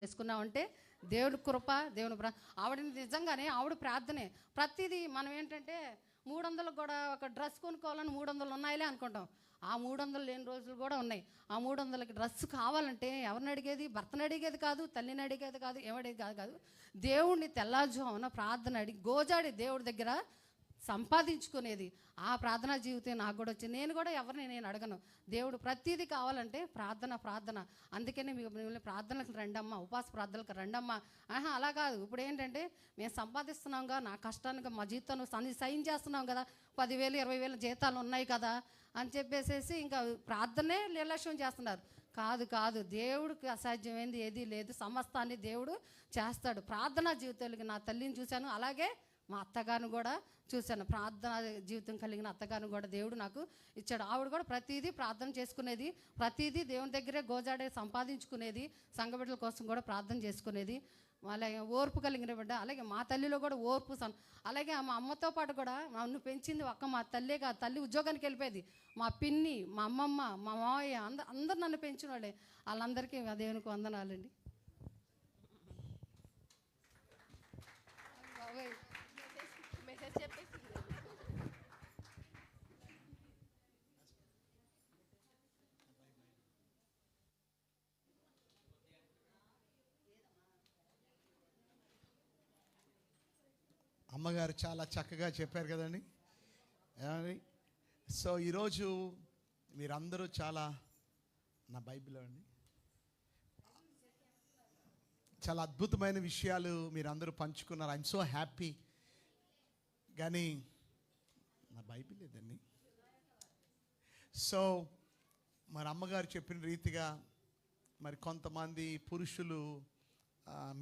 చేసుకున్నామంటే దేవుడి కృప, ఆవిడ నిజంగానే ఆవిడ ప్రార్థనే. ప్రతిదీ మనం ఏంటంటే 300 కూడా ఒక డ్రెస్ కొనుక్కోవాలని 300 ఉన్నాయిలే అనుకుంటాం. ఆ 300 లేని రోజులు కూడా ఉన్నాయి. ఆ 300కి డ్రెస్ కావాలంటే ఎవరిని అడిగేది? భర్తను అడిగేది కాదు, తల్లిని అడిగేది కాదు, ఏమడిగేది కాదు. దేవుడిని తెల్లారుజామున ప్రార్థన అడిగి గోజాడి దేవుడి దగ్గర సంపాదించుకునేది. ఆ ప్రార్థనా జీవితం నాకు కూడా వచ్చింది. నేను కూడా ఎవరిని నేను అడగను. దేవుడు ప్రతిదీ కావాలంటే ప్రార్థన. అందుకనే మిమ్మల్ని ప్రార్థనలకు రండమ్మా, ఉపవాస ప్రార్థనలకు రండమ్మా. అలా కాదు. ఇప్పుడు ఏంటంటే మేము సంపాదిస్తున్నాంగా, నా కష్టానికి మా జీవితాన్ని సైన్ చేస్తున్నాం కదా, 10,000 20,000 జీతాలు ఉన్నాయి కదా అని చెప్పేసేసి ఇంకా ప్రార్థనే నిర్లక్ష్యం చేస్తున్నారు. కాదు, దేవుడికి అసాధ్యమైంది ఏదీ లేదు. సమస్తాన్ని దేవుడు చేస్తాడు. ప్రార్థనా జీవితాలకి నా తల్లిని చూశాను, అలాగే మా అత్తగారిని కూడా చూశాను. ప్రార్థన జీవితం కలిగిన అత్తగారిని కూడా దేవుడు నాకు ఇచ్చాడు. ఆవిడ కూడా ప్రతిదీ ప్రార్థన చేసుకునేది, ప్రతిదీ దేవుని దగ్గరే గోజాడే సంపాదించుకునేది, సంఘ బిడ్డల కోసం కూడా ప్రార్థన చేసుకునేది. అలాగే ఓర్పు కలిగిన బిడ్డ. అలాగే మా తల్లిలో కూడా ఓర్పు. అలాగే మా అమ్మతో పాటు కూడా నన్ను పెంచింది ఒక్క మా తల్లే కాదు. తల్లి ఉద్యోగానికి వెళ్ళిపోయేది. మా పిన్ని, మా అమ్మమ్మ, మా మావయ్య అందరు నన్ను పెంచిన వాళ్ళే. వాళ్ళందరికీ దేవునికి వందనాలండి. అమ్మగారు చాలా చక్కగా చెప్పారు కదండి. సో ఈరోజు మీరందరూ చాలా, నా బైబిల్లో అండి, చాలా అద్భుతమైన విషయాలు మీరందరూ పంచుకున్నారు. I'm so happy. కానీ నా బైబిల్ లేదండి. సో మరి అమ్మగారు చెప్పిన రీతిగా మరి కొంతమంది పురుషులు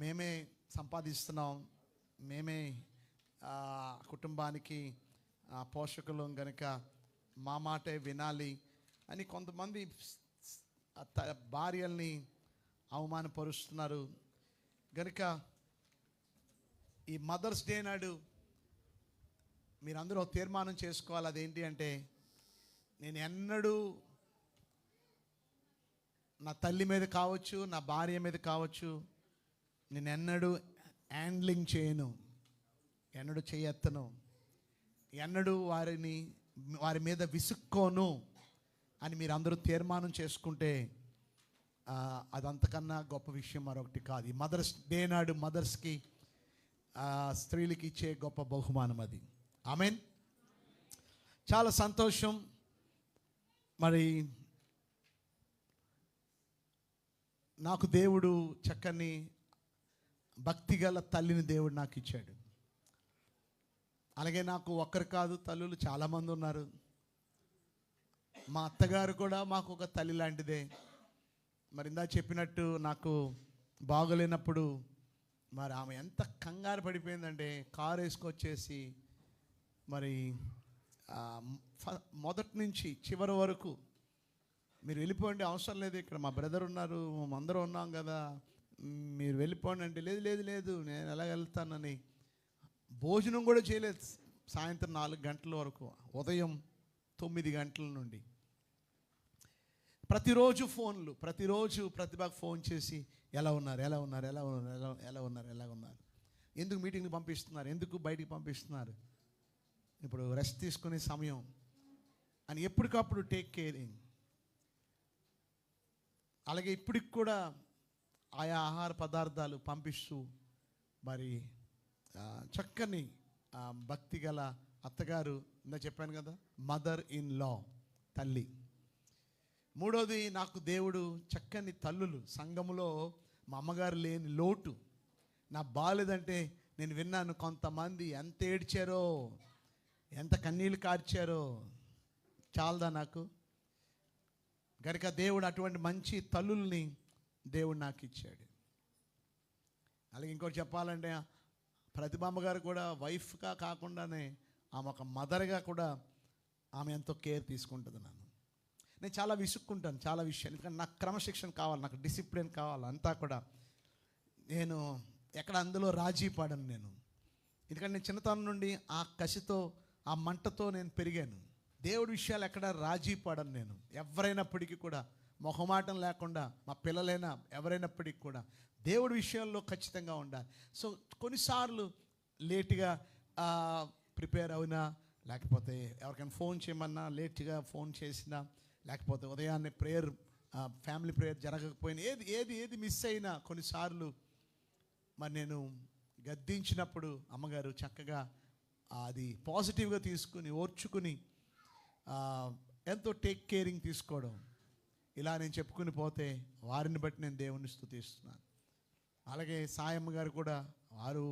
మేమే సంపాదిస్తున్నాం, మేమే కుటుంబానికి పోషకులం గనుక మా మాటే వినాలి అని కొంతమంది భార్యల్ని అవమానపరుస్తున్నారు. గనుక ఈ మదర్స్ డే నాడు మీరందరూ తీర్మానం చేసుకోవాలి. అదేంటి అంటే, నేను ఎన్నడూ నా తల్లి మీద కావచ్చు, నా భార్య మీద కావచ్చు, నేను ఎన్నడూ హ్యాండ్లింగ్ చేయను, ఎన్నడూ చేయెత్తను, ఎన్నడూ వారి మీద విసుక్కోను అని మీరు అందరూ తీర్మానం చేసుకుంటే అదంతకన్నా గొప్ప విషయం మరొకటి కాదు. ఈ మదర్స్ డే నాడు మదర్స్కి, స్త్రీలకి ఇచ్చే గొప్ప బహుమానం అది. ఆమెన్. చాలా సంతోషం. మరి నాకు దేవుడు చక్కని భక్తిగల తల్లిని దేవుడు నాకు ఇచ్చాడు. అలాగే నాకు ఒక్కరు కాదు, తల్లులు చాలామంది ఉన్నారు. మా అత్తగారు కూడా మాకు ఒక తల్లి లాంటిదే. మరి ఇందా చెప్పినట్టు నాకు బాగోలేనప్పుడు మరి ఆమె ఎంత కంగారు పడిపోయిందంటే, కారు వేసుకొచ్చేసి మరి మొదటి నుంచి చివరి వరకు మీరు వెళ్ళిపోండి, అవసరం లేదు, ఇక్కడ మా బ్రదర్ ఉన్నారు, అందరూ ఉన్నాం కదా, మీరు వెళ్ళిపోండి అంటే, లేదు నేను ఎలా వెళ్తానని భోజనం కూడా చేయలేదు. సాయంత్రం 4 గంటల వరకు, ఉదయం 9 గంటల నుండి ప్రతిరోజు ఫోన్లు, ప్రతిరోజు ప్రతిభకు ఫోన్ చేసి ఎలా ఉన్నారు, ఎందుకు మీటింగ్కి పంపిస్తున్నారు, ఎందుకు బయటికి పంపిస్తున్నారు, ఇప్పుడు రెస్ట్ తీసుకునే సమయం అని ఎప్పటికప్పుడు టేక్ కేరింగ్. అలాగే ఇప్పటికి కూడా ఆయా ఆహార పదార్థాలు పంపిస్తూ మరి చక్కని భక్తి గల అత్తగారు. ఇందా చెప్పాను కదా, మదర్ ఇన్ లా, తల్లి. మూడోది, నాకు దేవుడు చక్కని తల్లులు. సంఘములో మా అమ్మగారు లేని లోటు నాకు బాగాలేదంటే నేను విన్నాను, కొంతమంది ఎంత ఏడ్చారో, ఎంత కన్నీళ్ళు కార్చారో, చాలదా నాకు? గనుక దేవుడు అటువంటి మంచి తల్లుల్ని దేవుడు నాకు ఇచ్చాడు. అలాగే ఇంకోటి చెప్పాలంటే, ప్రతిభమ్మ గారు కూడా వైఫ్గా కాకుండానే ఆమె ఒక మదర్గా కూడా ఆమె ఎంతో కేర్ తీసుకుంటుంది. నేను చాలా విసుక్కుంటాను చాలా విషయాలు, ఎందుకంటే నాకు క్రమశిక్షణ కావాలి, నాకు డిసిప్లిన్ కావాలి. అంతా కూడా నేను ఎక్కడ అందులో రాజీ పడను నేను. ఎందుకంటే నేను చిన్నతనం నుండి ఆ కసితో, ఆ మంటతో నేను పెరిగాను. దేవుడి విషయాలు ఎక్కడ రాజీ పడను నేను. ఎవరైనప్పటికీ కూడా మొహమాటం లేకుండా, మా పిల్లలైనా ఎవరైనప్పటికీ కూడా దేవుడి విషయాల్లో ఖచ్చితంగా ఉండాలి. సో కొన్నిసార్లు లేట్గా ప్రిపేర్ అయినా, లేకపోతే ఎవరికైనా ఫోన్ చేయమన్నా లేట్గా ఫోన్ చేసినా, లేకపోతే ఉదయాన్నే ప్రేయర్ ఫ్యామిలీ ప్రేయర్ జరగకపోయినా, ఏది మిస్ అయినా కొన్నిసార్లు మరి నేను గద్దించినప్పుడు అమ్మగారు చక్కగా అది పాజిటివ్గా తీసుకుని ఓర్చుకుని ఎంతో టేక్ కేరింగ్ తీసుకోవడం, ఇలా నేను చెప్పుకుని పోతే వారిని బట్టి నేను దేవుని స్తుతిస్తున్నాను. అలాగే సాయమ్మ గారు కూడా, వారు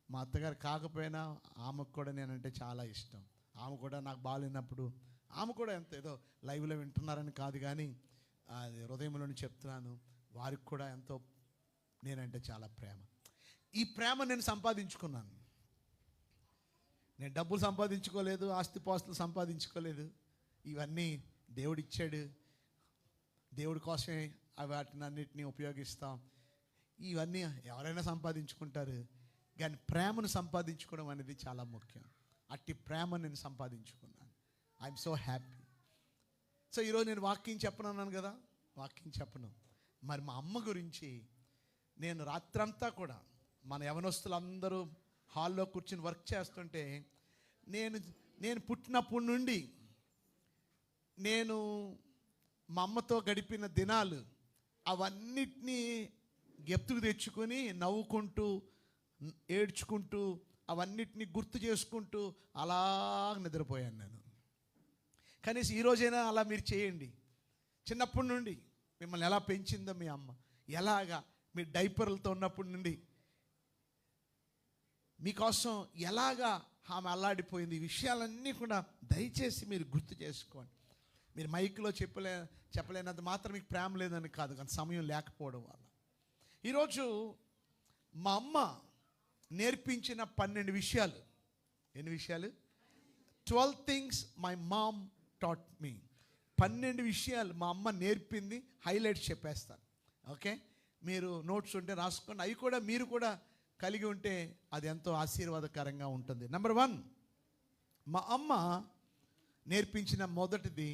మా అత్తగారు కాకపోయినా ఆమెకు కూడా నేనంటే చాలా ఇష్టం. ఆమె కూడా నాకు బాగాలేనప్పుడు ఆమె కూడా ఎంత ఏదో లైవ్లో వింటున్నారని కాదు కానీ అది హృదయంలోని చెప్తున్నాను, వారికి కూడా ఎంతో నేనంటే చాలా ప్రేమ. ఈ ప్రేమ నేను సంపాదించుకున్నాను. నేను డబ్బులు సంపాదించుకోలేదు, ఆస్తిపాస్తులు సంపాదించుకోలేదు. ఇవన్నీ దేవుడిచ్చాడు. దేవుడి కోసమే వాటిని అన్నిటినీ ఉపయోగిస్తాం. ఇవన్నీ ఎవరైనా సంపాదించుకుంటారు, కానీ ప్రేమను సంపాదించుకోవడం అనేది చాలా ముఖ్యం. అట్టి ప్రేమ నేను సంపాదించుకున్నాను. I'm so happy. సో ఈరోజు నేను వాక్యం చెప్పనన్నాను కదా, వాక్యం చెప్పను. మరి మా అమ్మ గురించి నేను రాత్రంతా కూడా మన యవనస్తులందరూ హాల్లో కూర్చుని వర్క్ చేస్తుంటే నేను పుట్టినప్పటి నుండి నేను మా అమ్మతో గడిపిన దినాలు అవన్నిటినీ జ్ఞప్తికి తెచ్చుకొని నవ్వుకుంటూ ఏడ్చుకుంటూ అవన్నిటినీ గుర్తు చేసుకుంటూ అలా నిద్రపోయాను నేను. కనీసం ఈరోజైనా అలా మీరు చేయండి. చిన్నప్పటి నుండి మిమ్మల్ని ఎలా పెంచిందో మీ అమ్మ, ఎలాగా మీ డైపర్లతో ఉన్నప్పటి నుండి మీకోసం ఎలాగా ఆమె అల్లాడిపోయింది, ఈ విషయాలన్నీ కూడా దయచేసి మీరు గుర్తు చేసుకోండి. మీరు మైక్లో చెప్పలేనంత మాత్రం మీకు ప్రేమ లేదని కాదు, కానీ సమయం లేకపోవడం వల్ల. ఈరోజు మా అమ్మ నేర్పించిన 12 విషయాలు. ఎన్ని విషయాలు? 12 things my mom taught me. 12 విషయాలు మా అమ్మ నేర్పింది. హైలైట్స్ చెప్పేస్తాను, ఓకే? మీరు నోట్స్ ఉంటే రాసుకోండి. అవి కూడా మీరు కూడా కలిగి ఉంటే అది ఎంతో ఆశీర్వాదకరంగా ఉంటుంది. నెంబర్ 1, మా అమ్మ నేర్పించిన మొదటిది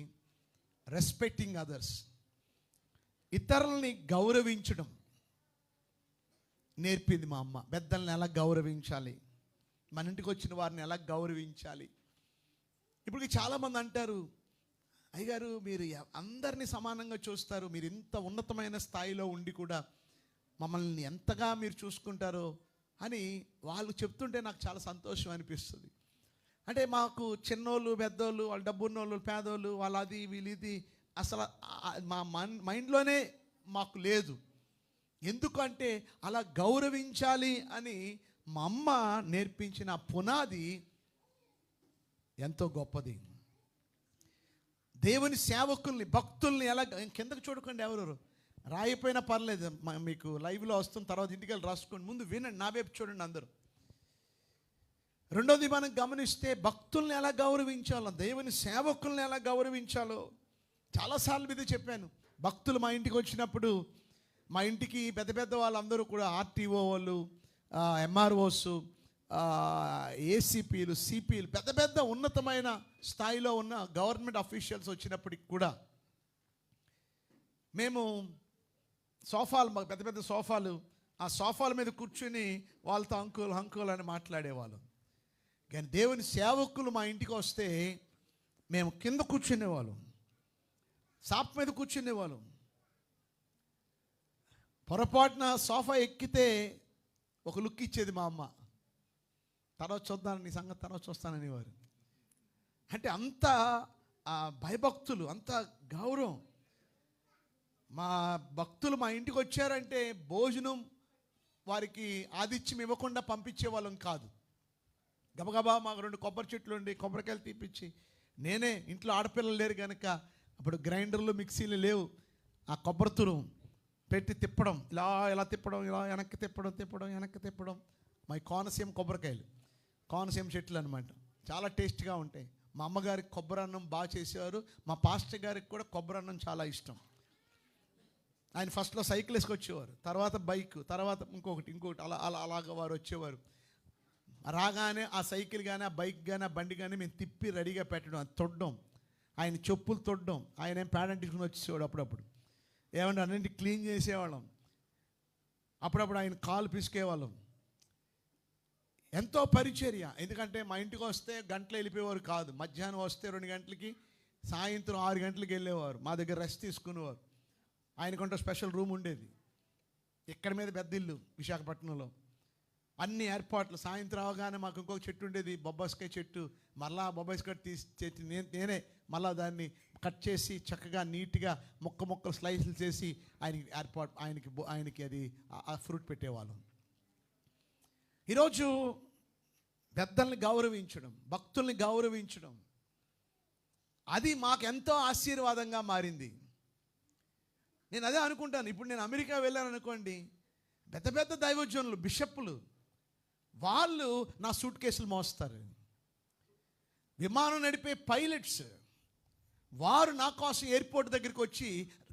రెస్పెక్టింగ్ అదర్స్. ఇతరుల్ని గౌరవించడం నేర్పింది మా అమ్మ. పెద్దల్ని ఎలా గౌరవించాలి, మన ఇంటికి వచ్చిన వారిని ఎలా గౌరవించాలి. ఇప్పుడు చాలామంది అంటారు, అయ్యగారు మీరు అందరినీ సమానంగా చూస్తారు, మీరు ఇంత ఉన్నతమైన స్థాయిలో ఉండి కూడా మమ్మల్ని ఎంతగా మీరు చూసుకుంటారో అని వాళ్ళు చెప్తుంటే నాకు చాలా సంతోషం అనిపిస్తుంది. అంటే మాకు చిన్నోళ్ళు పెద్దోళ్ళు, వాళ్ళు డబ్బున్నోళ్ళు పేదోళ్ళు, వాళ్ళు అది వీళ్ళు ఇది అసలు మా మైండ్లోనే మాకు లేదు. ఎందుకంటే అలా గౌరవించాలి అని మా అమ్మ నేర్పించిన పునాది ఎంతో గొప్పది. దేవుని సేవకుల్ని, భక్తుల్ని ఎలా, కిందకు చూడకండి, ఎవరెవరు రాయిపోయినా పర్లేదు, మీకు లైవ్లో వస్తున్న తర్వాత ఇంటికి వెళ్ళి రాసుకోండి. ముందు వినండి, నా వైపు చూడండి అందరూ. రెండోది మనం గమనిస్తే భక్తుల్ని ఎలా గౌరవించాలో, దేవుని సేవకుల్ని ఎలా గౌరవించాలో చాలాసార్లు మీద చెప్పాను. భక్తులు మా ఇంటికి వచ్చినప్పుడు, మా ఇంటికి పెద్ద పెద్ద వాళ్ళందరూ కూడా ఆర్టీఓ వాళ్ళు, ఎంఆర్ఓస్, ఏసీపీలు, సిపిలు, పెద్ద పెద్ద ఉన్నతమైన స్థాయిలో ఉన్న గవర్నమెంట్ అఫీషియల్స్ వచ్చినప్పటికి కూడా మేము సోఫాలు, మాకు పెద్ద పెద్ద సోఫాలు, ఆ సోఫాల మీద కూర్చుని వాళ్ళతో అంకుల్ అని మాట్లాడేవాళ్ళం. కానీ దేవుని సేవకులు మా ఇంటికి వస్తే మేము కింద కూర్చునేవాళ్ళం, సాప్ మీద కూర్చునేవాళ్ళం. పొరపాటున సోఫా ఎక్కితే ఒక లుక్ ఇచ్చేది మా అమ్మ, తర్వాత చూద్దాను నీ సంగతి తర్వాత చూస్తాననేవారు. అంటే అంత భయభక్తులు, అంత గౌరవం. మా భక్తులు మా ఇంటికి వచ్చారంటే భోజనం వారికి ఆతిథ్యం ఇవ్వకుండా పంపించే వాళ్ళం కాదు. గబగబా మాకు 2 కొబ్బరి చెట్లు ఉండి కొబ్బరికాయలు తీపిచ్చి, నేనే ఇంట్లో ఆడపిల్లలు లేరు కనుక అప్పుడు గ్రైండర్లు మిక్సీలు లేవు, ఆ కొబ్బరి తురుము పెట్టి తిప్పడం, ఇలా తిప్పడం, ఇలా వెనక్కి తిప్పడం. మా కోనసీమ కొబ్బరికాయలు, కోనసీమ చెట్లు అనమాట, చాలా టేస్ట్గా ఉంటాయి. మా అమ్మగారికి కొబ్బరి అన్నం బాగా చేసేవారు. మా పాస్టర్ గారికి కూడా కొబ్బరి అన్నం చాలా ఇష్టం. ఆయన ఫస్ట్లో సైకిల్ వేసుకొచ్చేవారు, తర్వాత బైక్, తర్వాత ఇంకొకటి అలాగా వారు వచ్చేవారు. రాగానే ఆ సైకిల్ కానీ, ఆ బైక్ కానీ, ఆ బండి కానీ మేము తిప్పి రెడీగా పెట్టడం, అది తొడడం, ఆయన చెప్పులు తొడడం. ఆయన ఏం ప్యాడ్ అంటించుకుని వచ్చేవాడు అప్పుడప్పుడు. ఏమంటే అన్నింటి క్లీన్ చేసేవాళ్ళం. అప్పుడప్పుడు ఆయన కాలు పిసికేవాళ్ళం. ఎంతో పరిచర్య. ఎందుకంటే మా ఇంటికి వస్తే గంటలు వెళ్ళిపోయేవారు కాదు. మధ్యాహ్నం వస్తే 2 గంటలకి, సాయంత్రం 6 గంటలకి వెళ్ళేవారు. మా దగ్గర రెస్ట్ తీసుకునేవారు. ఆయనకంటూ స్పెషల్ రూమ్ ఉండేది. ఇక్కడ మీద పెద్ద ఇల్లు విశాఖపట్నంలో. అన్ని ఏర్పాట్లు. సాయంత్రం అవగానే మాకు ఇంకొక చెట్టు ఉండేది, బొబ్బాస్కాయ చెట్టు. మళ్ళా బొబ్బాస్కాయ తీసి నేనే మళ్ళా దాన్ని కట్ చేసి చక్కగా నీట్గా ముక్కలు స్లైసులు చేసి ఆయనకి అది ఆ ఫ్రూట్ పెట్టేవాళ్ళం. ఈరోజు పెద్దల్ని గౌరవించడం, భక్తుల్ని గౌరవించడం, అది మాకు ఎంతో ఆశీర్వాదంగా మారింది. నేను అదే అనుకుంటాను. ఇప్పుడు నేను అమెరికా వెళ్ళాను అనుకోండి, పెద్ద పెద్ద దైవజనులు, బిషప్పులు, వాళ్ళు నా సూట్ కేసులు మోస్తారు. విమానం నడిపే పైలట్స్, వారు నా కోసం ఎయిర్పోర్ట్ దగ్గరికి వచ్చి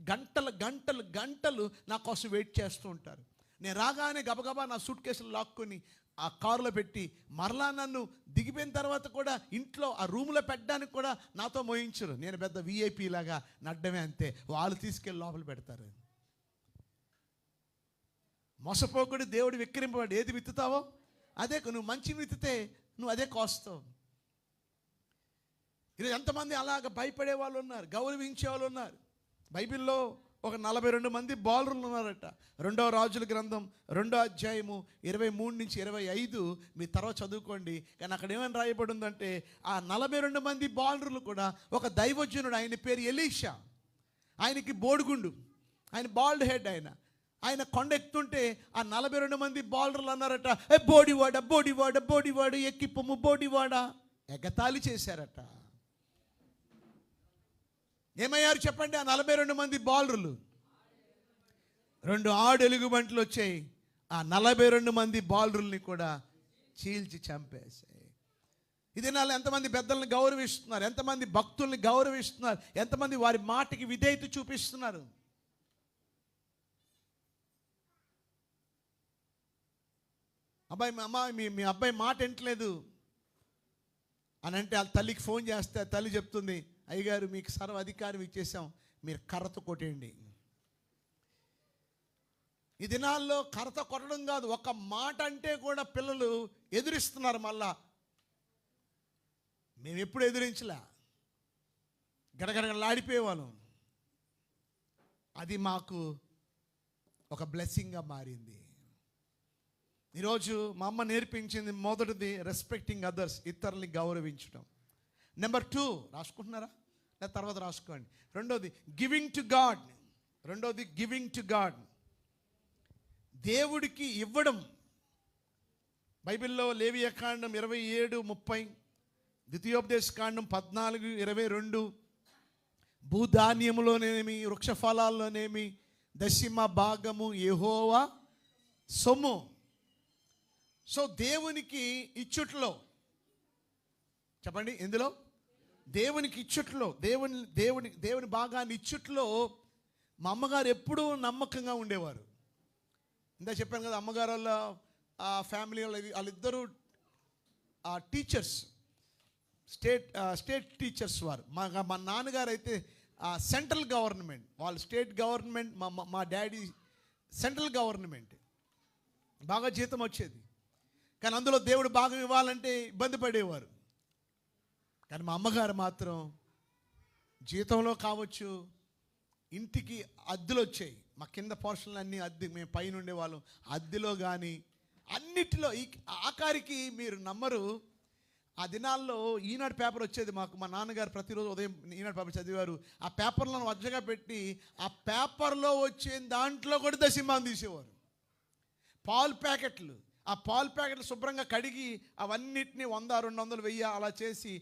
గంటలు నా కోసం వెయిట్ చేస్తూ ఉంటారు. నేను రాగానే గబగబా నా సూట్ కేసులు లాక్కొని ఆ కారులో పెట్టి మరలా నన్ను దిగిపోయిన తర్వాత కూడా ఇంట్లో ఆ రూమ్లో పెట్టడానికి కూడా నాతో మోయించరు. నేను పెద్ద విఐపీ లాగా నడ్డమే అంతే. వాళ్ళు తీసుకెళ్ళి లోపల పెడతారు. మోసపోకుడు, దేవుడు విక్రింపబడి. ఏది విత్తుతావో అదే, నువ్వు మంచి విత్తితే నువ్వు అదే కోస్తావు. ఈరోజు ఎంతమంది అలాగ భయపడే వాళ్ళు ఉన్నారు, గౌరవించే వాళ్ళు ఉన్నారు. బైబిల్లో ఒక 42 మంది బాలురులు ఉన్నారట. 2వ రాజుల గ్రంథం 2వ అధ్యాయము 23 నుంచి 25 మీ తర్వాత చదువుకోండి. కానీ అక్కడ ఏమని రాయబడి ఉందంటే, ఆ 42 మంది బాలురులు కూడా ఒక దైవజనుడు, ఆయన పేరు ఎలీషా. ఆయనకి బోడిగుండు, ఆయన బాల్డ్ హెడ్. ఆయన కొండ ఎక్కుతుంటే ఆ 42 మంది బాలురులు అన్నారట, బోడివాడ ఎక్కిపోము బోడివాడ. ఎగతాళి చేశారట. ఏమయ్యారు చెప్పండి? ఆ 42 మంది బాలురులు 2 ఆడు ఎలుగుబంట్లు వచ్చాయి. ఆ 42 మంది బాలురుల్ని కూడా చీల్చి చంపేశాయి. ఇది నాలో ఎంతమంది పెద్దల్ని గౌరవిస్తున్నారు, ఎంతమంది భక్తుల్ని గౌరవిస్తున్నారు, ఎంతమంది వారి మాటకి విధేయత చూపిస్తున్నారు. అబ్బాయి, అమ్మ మీ అబ్బాయి మాట వింటలేదు అని అంటే ఆ తల్లికి ఫోన్ చేస్తే తల్లి చెప్తుంది, అయ్యగారు మీకు సర్వ అధికారం ఇచ్చేసాం, మీరు కర్రతో కొట్టేయండి. ఈ దినాల్లో కర్రతో కొట్టడం కాదు, ఒక మాట అంటే కూడా పిల్లలు ఎదురిస్తున్నారు. మళ్ళా మేము ఎప్పుడు ఎదిరించలే, గడగడలాడిపోయేవాళ్ళం. అది మాకు ఒక బ్లెస్సింగ్గా మారింది. ఈరోజు మా అమ్మ నేర్పించింది మొదటిది రెస్పెక్టింగ్ అదర్స్, ఇతరుల్ని గౌరవించడం. నెంబర్ 2 రాసుకుంటున్నారా? లేదా తర్వాత రాసుకోండి. రెండోది గివింగ్ టు గాడ్. దేవుడికి ఇవ్వడం. బైబిల్లో లేవియకాండం 27:30, ద్వితీయోపదేశకాండం 14:22, భూధాన్యములోనేమి వృక్ష ఫలాల్లోనేమి 10వ భాగము యెహోవా సొమ్ము. సో దేవునికి ఇచ్చుట్లో, చెప్పండి ఎందులో? దేవునికి ఇచ్చుట్లో, దేవుని భాగాన్ని ఇచ్చుట్లో మా అమ్మగారు ఎప్పుడూ నమ్మకంగా ఉండేవారు. ఇందా చెప్పాను కదా, అమ్మగారు వాళ్ళ ఫ్యామిలీ వాళ్ళిద్దరూ టీచర్స్, స్టేట్ టీచర్స్ వారు. మా నాన్నగారు అయితే సెంట్రల్ గవర్నమెంట్, వాళ్ళు స్టేట్ గవర్నమెంట్, మా డాడీ సెంట్రల్ గవర్నమెంట్. బాగా జీతం వచ్చేది, కానీ అందులో దేవుడు భాగం ఇవ్వాలంటే ఇబ్బంది పడేవారు. కానీ మా అమ్మగారు మాత్రం జీతంలో కావచ్చు, ఇంటికి అద్దెలు వచ్చాయి. మా కింద పోర్షన్లు అన్నీ అద్దె, మేము పైన ఉండేవాళ్ళం. అద్దెలో కానీ అన్నిటిలో ఆఖరికి మీరు నమ్మరు, ఆ దినాల్లో ఈనాడు పేపర్ వచ్చేది మాకు. మా నాన్నగారు ప్రతిరోజు ఉదయం ఈనాడు పేపర్ చదివారు. ఆ పేపర్లను వజ్జగా పెట్టి ఆ పేపర్లో వచ్చే దాంట్లో కూడా దశంభాగం తీసేవారు. పాలు ప్యాకెట్లు, ఆ పాలు ప్యాకెట్లు శుభ్రంగా కడిగి అవన్నిటిని 100, 200, 1000 అలా చేసి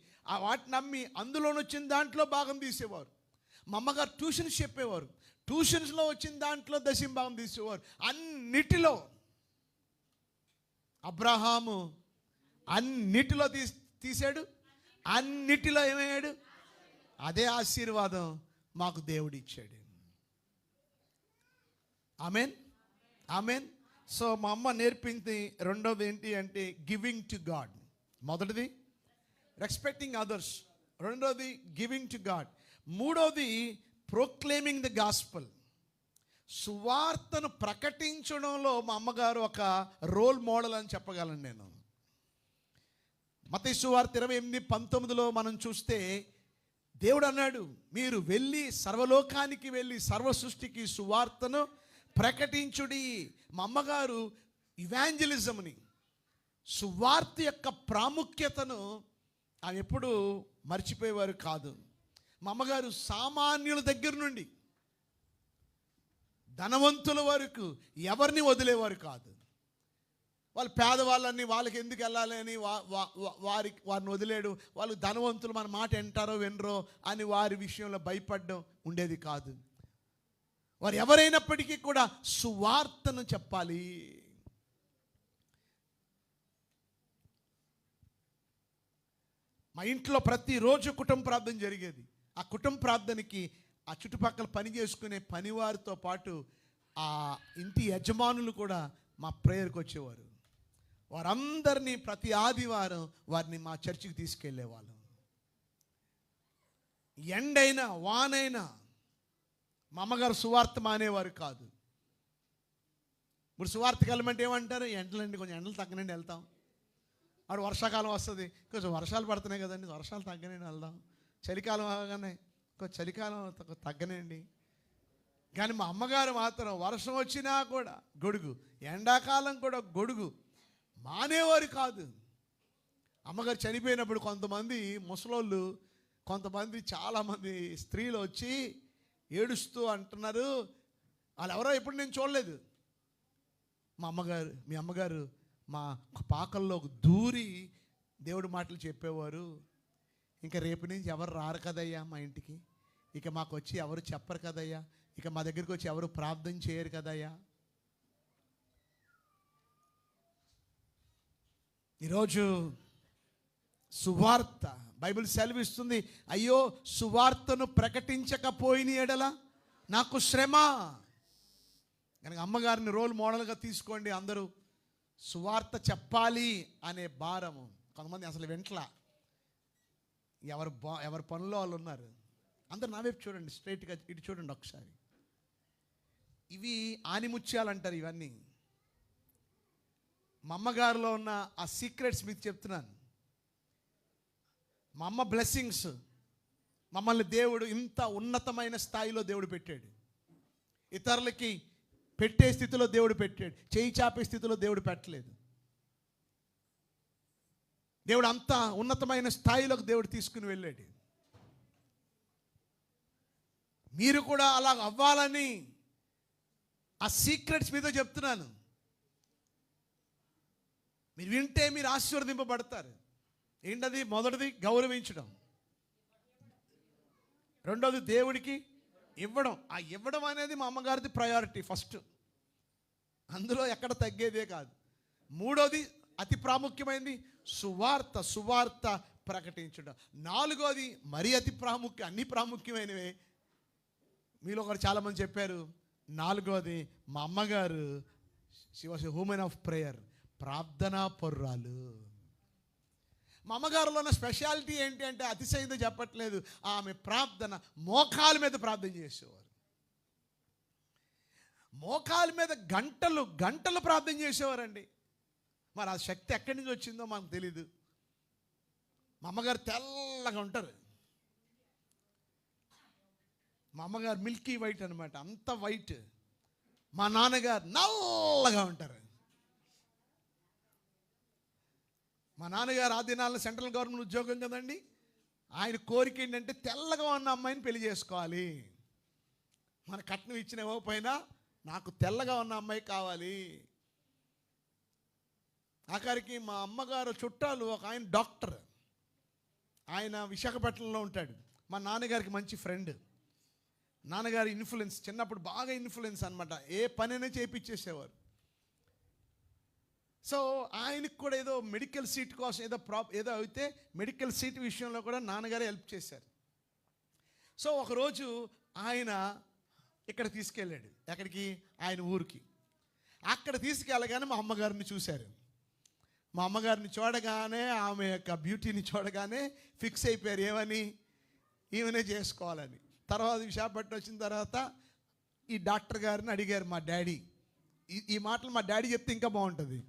వాటిని అమ్మి అందులోని వచ్చిన దాంట్లో భాగం తీసేవారు. మా అమ్మగారు ట్యూషన్స్ చెప్పేవారు, ట్యూషన్స్లో వచ్చిన దాంట్లో దశంభాగం తీసేవారు. అన్నిటిలో అబ్రహాము అన్నిటిలో తీసాడు, అన్నిటిలో ఏమయ్యాడు? అదే ఆశీర్వాదం మాకు దేవుడు ఇచ్చాడు. Amen, amen. సో మా అమ్మ నేర్పింది రెండోది ఏంటి అంటే గివింగ్ టు గాడ్. మొదటిది రెస్పెక్టింగ్ అదర్స్, రెండోది గివింగ్ టు గాడ్, మూడోది ప్రొక్లెయిమింగ్ ద గాస్పల్. సువార్తను ప్రకటించడంలో మా అమ్మగారు ఒక రోల్ మోడల్ అని చెప్పగలను నేను. మత్తయి సువార్త 28:19 మనం చూస్తే దేవుడు అన్నాడు, మీరు వెళ్ళి సర్వలోకానికి వెళ్ళి సర్వ సృష్టికి సువార్తను ప్రకటించుడి. మా అమ్మగారు ఇవాంజలిజంని, సువార్త యొక్క ప్రాముఖ్యతను ఆమె ఎప్పుడు మర్చిపోయేవారు కాదు. మా అమ్మగారు సామాన్యుల దగ్గర నుండి ధనవంతుల వరకు ఎవరిని వదిలేవారు కాదు. వాళ్ళు పేదవాళ్ళని వాళ్ళకి ఎందుకు వెళ్ళాలి అని వారిని వదిలేడు. వాళ్ళు ధనవంతులు, మన మాట వింటారో వినరో అని వారి విషయంలో భయపడడం ఉండేది కాదు. వారు ఎవరైనప్పటికీ కూడా సువార్తను చెప్పాలి. మా ఇంట్లో ప్రతిరోజు కుటుంబ ప్రార్థన జరిగేది. ఆ కుటుంబ ప్రార్థనకి ఆ చుట్టుపక్కల పని చేసుకునే పనివారితో పాటు ఆ ఇంటి యజమానులు కూడా మా ప్రేయర్కి వచ్చేవారు. వారందరినీ ప్రతి ఆదివారం వారిని మా చర్చికి తీసుకెళ్ళేవాళ్ళం. ఎండైనా వానైనా మా అమ్మగారు సువార్త మానేవారు కాదు. ఇప్పుడు సువార్తకి వెళ్ళమంటే ఏమంటారు, ఎండలండి, కొంచెం ఎండలు తగ్గనండి వెళ్తాం. అప్పుడు వర్షాకాలం వస్తుంది, కొంచెం వర్షాలు పడుతున్నాయి కదండి, వర్షాలు తగ్గనండి వెళ్దాం. చలికాలం అవగానే కొంచెం చలికాలం తగ్గనండి. కానీ మా అమ్మగారు మాత్రం వర్షం వచ్చినా కూడా గొడుగు, ఎండాకాలం కూడా గొడుగు, మానేవారు కాదు. అమ్మగారు చనిపోయినప్పుడు కొంతమంది ముసలోళ్ళు, కొంతమంది చాలామంది స్త్రీలు వచ్చి ఏడుస్తూ అంటున్నారు. వాళ్ళు ఎవరో ఎప్పుడు నేను చూడలేదు. మీ అమ్మగారు మా పాకల్లో దూరి దేవుడి మాటలు చెప్పేవారు. ఇంకా రేపు నుంచి ఎవరు రారు కదయ్యా మా ఇంటికి, ఇక మాకు వచ్చి ఎవరు చెప్పరు కదయ్యా, ఇక మా దగ్గరికి వచ్చి ఎవరు ప్రార్థన చేయరు కదయ్యా. ఈరోజు సువార్త బైబిల్ సెలవిస్తుంది, అయ్యో సువార్తను ప్రకటించకపోయిన ఎడల నాకు శ్రమ. కనుక అమ్మగారిని రోల్ మోడల్గా తీసుకోండి. అందరూ సువార్త చెప్పాలి అనే భారము. కొంతమంది అసలు వెంట్ల ఎవరి పనుల్లో వాళ్ళు ఉన్నారు. అందరు నా వైపు చూడండి, స్ట్రైట్గా ఇటు చూడండి ఒకసారి. ఇవి ఆనిముత్యాలు అంటారు ఇవన్నీ. మా అమ్మగారిలో ఉన్న ఆ సీక్రెట్స్ మీకు చెప్తున్నాను. మా అమ్మ బ్లెస్సింగ్స్, మమ్మల్ని దేవుడు ఇంత ఉన్నతమైన స్థాయిలో దేవుడు పెట్టాడు. ఇతరులకి పెట్టే స్థితిలో దేవుడు పెట్టాడు, చేయి చాపే స్థితిలో దేవుడు పెట్టలేదు. దేవుడు అంత ఉన్నతమైన స్థాయిలోకి దేవుడు తీసుకుని వెళ్ళాడు. మీరు కూడా అలా అవ్వాలని ఆ సీక్రెట్స్ మీతో చెప్తున్నాను. మీరు వింటే మీరు ఆశీర్వదింపబడతారు. ఏంటది? మొదటిది గౌరవించడం, రెండోది దేవుడికి ఇవ్వడం. ఆ ఇవ్వడం అనేది మా అమ్మగారిది ప్రయారిటీ ఫస్ట్, అందులో ఎక్కడ తగ్గేదే కాదు. మూడోది అతి ప్రాముఖ్యమైనది సువార్త ప్రకటించడం. నాలుగోది మరి అతి అన్ని ప్రాముఖ్యమైనవే. మీలో ఒకరు చాలామంది చెప్పారు. నాలుగోది మా అమ్మగారు she was a women of prayer, ప్రార్థనా పరురాలు. మా అమ్మగారిలో ఉన్న స్పెషాలిటీ ఏంటి అంటే, అతిశయంతో చెప్పట్లేదు, ఆమె ప్రార్థన మోకాల మీద ప్రార్థన చేసేవారు. మోకాల మీద గంటలు గంటలు ప్రార్థన చేసేవారండి. మరి ఆ శక్తి ఎక్కడి నుంచి వచ్చిందో మాకు తెలీదు. మా అమ్మగారు తెల్లగా ఉంటారు. మా అమ్మగారు మిల్కీ వైట్ అనమాట, అంత వైట్. మా నాన్నగారు నల్లగా ఉంటారు. మా నాన్నగారు ఆ దినాల్లో సెంట్రల్ గవర్నమెంట్ ఉద్యోగం కదండి. ఆయన కోరిక ఏంటంటే తెల్లగా ఉన్న అమ్మాయిని పెళ్లి చేసుకోవాలి. మన కట్నం ఇచ్చిన ఇవ్వకపోయినా నాకు తెల్లగా ఉన్న అమ్మాయి కావాలి. ఆఖరికి మా అమ్మగారు చుట్టాలు ఒక ఆయన డాక్టర్, ఆయన విశాఖపట్నంలో ఉంటాడు. మా నాన్నగారికి మంచి ఫ్రెండ్. నాన్నగారి ఇన్ఫ్లుయెన్స్, చిన్నప్పుడు బాగా ఇన్ఫ్లుయెన్స్ అనమాట. ఏ పనైనా చేయించేసేవారు. సో ఆయనకు కూడా ఏదో మెడికల్ సీట్ కోసం ఏదో అయితే మెడికల్ సీట్ విషయంలో కూడా నాన్నగారే హెల్ప్ చేశారు. సో ఒకరోజు ఆయన ఇక్కడ తీసుకెళ్ళాడు. ఎక్కడికి? ఆయన ఊరికి. అక్కడ తీసుకెళ్ళగానే మా అమ్మగారిని చూశారు. మా అమ్మగారిని చూడగానే, ఆమె యొక్క బ్యూటీని చూడగానే ఫిక్స్ అయిపోయారు. ఏమని? ఈమెనే చేసుకోవాలని. తర్వాత విశాఖపట్నం వచ్చిన తర్వాత ఈ డాక్టర్ గారిని అడిగారు మా డాడీ. ఈ మాటలు మా డాడీ చెప్తే ఇంకా బాగుంటుంది.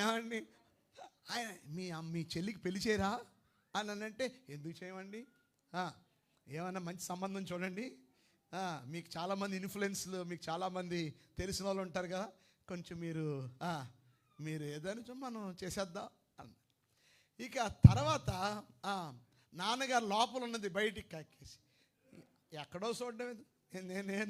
ఏమండి, ఆయన మీ చెల్లికి పెళ్లి చేయరా అని అంటే, ఎందుకు చేయమండి, ఏమన్నా మంచి సంబంధం చూడండి, మీకు చాలామంది ఇన్ఫ్లుయెన్స్లు, మీకు చాలామంది తెలిసిన వాళ్ళు ఉంటారు కదా, కొంచెం మీరు ఏదైనా మనం చేసేద్దాం అన్న. ఇక తర్వాత నాన్నగారు లోపల ఉన్నది బయటికి కక్కేసి, ఎక్కడో చూడడం నేను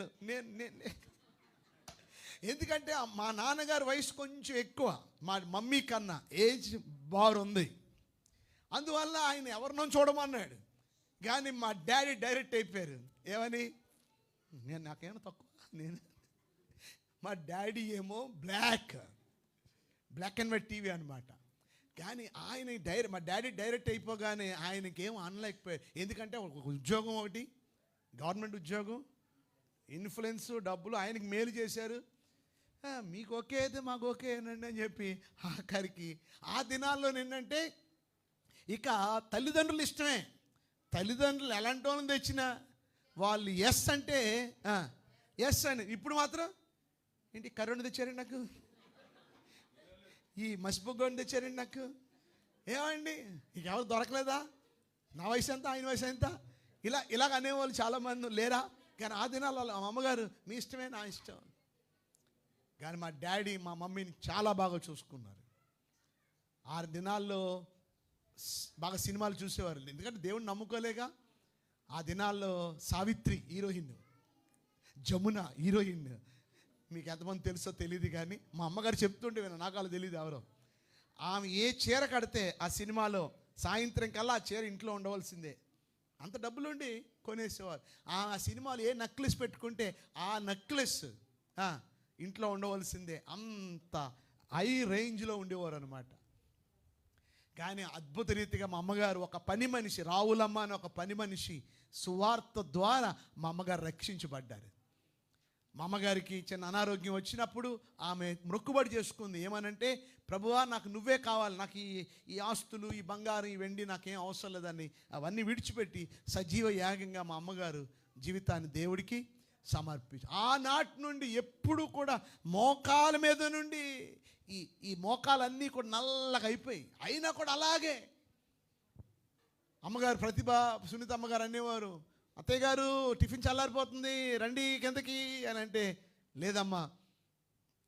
ఎందుకంటే మా నాన్నగారి వయసు కొంచెం ఎక్కువ మా మమ్మీ కన్నా, ఏజ్ బార్ ఉంది, అందువల్ల ఆయన ఎవరినో చూడమన్నాడు. కానీ మా డాడీ డైరెక్ట్ అయిపోయారు. ఏమని, నాకేమో తక్కువ, మా డాడీ ఏమో బ్లాక్ అండ్ వైట్ టీవీ అనమాట. కానీ ఆయన మా డాడీ డైరెక్ట్ అయిపోగానే ఆయనకేం అనలేకపోయారు. ఎందుకంటే ఒక ఉద్యోగం, ఒకటి గవర్నమెంట్ ఉద్యోగం, ఇన్ఫ్లుయెన్స్, డబ్బులు ఆయనకి మేలు చేశారు. మీకు ఓకే అయితే మాకు ఓకే అనండి అని చెప్పి ఆఖరికి ఆ దినాల్లో ఏంటంటే ఇక తల్లిదండ్రులు ఇష్టమే. తల్లిదండ్రులు ఎలాంటి వాళ్ళని తెచ్చినా వాళ్ళు ఎస్ అంటే ఎస్ అని. ఇప్పుడు మాత్రం ఏంటి కరోనా తెచ్చారండి నాకు, ఈ మసిబొగ్గని తెచ్చారండి నాకు, ఏమండి ఇక ఎవరు దొరకలేదా, నా వయసు ఎంత ఆయన వయసు ఎంత, ఇలాగ అనేవాళ్ళు చాలామంది లేరా. కానీ ఆ దినాల్లో మా అమ్మగారు మీ ఇష్టమే నా ఇష్టం. కానీ మా డాడీ మా మమ్మీని చాలా బాగా చూసుకున్నారు. 6 దినాల్లో బాగా సినిమాలు చూసేవారు, ఎందుకంటే దేవుడిని నమ్ముకోలేగా. ఆ దినాల్లో సావిత్రి హీరోయిన్, జమున హీరోయిన్, మీకు ఎంతమంది తెలుసో తెలియదు కానీ మా అమ్మగారు చెప్తుంటే విన్నా, నాకు అలా తెలియదు ఎవరో. ఆమె ఏ చీర కడితే ఆ సినిమాలో సాయంత్రం కల్లా ఆ చీర ఇంట్లో ఉండవలసిందే, అంత డబ్బులుండి కొనేసేవారు. ఆ సినిమాలో ఏ నెక్లెస్ పెట్టుకుంటే ఆ నెక్లెస్ ఇంట్లో ఉండవలసిందే, అంత హై రేంజ్లో ఉండేవారు అనమాట. కానీ అద్భుత రీతిగా మా అమ్మగారు ఒక పని మనిషి, రావులమ్మ అని ఒక పని మనిషి సువార్త ద్వారా మా అమ్మగారు రక్షించబడ్డారు. మా అమ్మగారికి చిన్న అనారోగ్యం వచ్చినప్పుడు ఆమె మొక్కుబడి చేసుకుంది. ఏమనంటే, ప్రభువా నాకు నువ్వే కావాలి, నాకు ఈ ఆస్తులు, ఈ బంగారం, ఈ వెండి నాకేం అవసరం లేదని అవన్నీ విడిచిపెట్టి సజీవ యాగంగా మా అమ్మగారు జీవితాన్ని దేవుడికి సమర్పించి, ఆనాటి నుండి ఎప్పుడు కూడా మోకాల మీద నుండి ఈ మోకాలన్నీ కూడా నల్లగా అయిపోయి, అయినా కూడా అలాగే అమ్మగారు ప్రతిభ సునీత అమ్మగారు అనేవారు, అత్తయ్య గారు టిఫిన్ చల్లారిపోతుంది రండి కిందకి అని అంటే, లేదమ్మా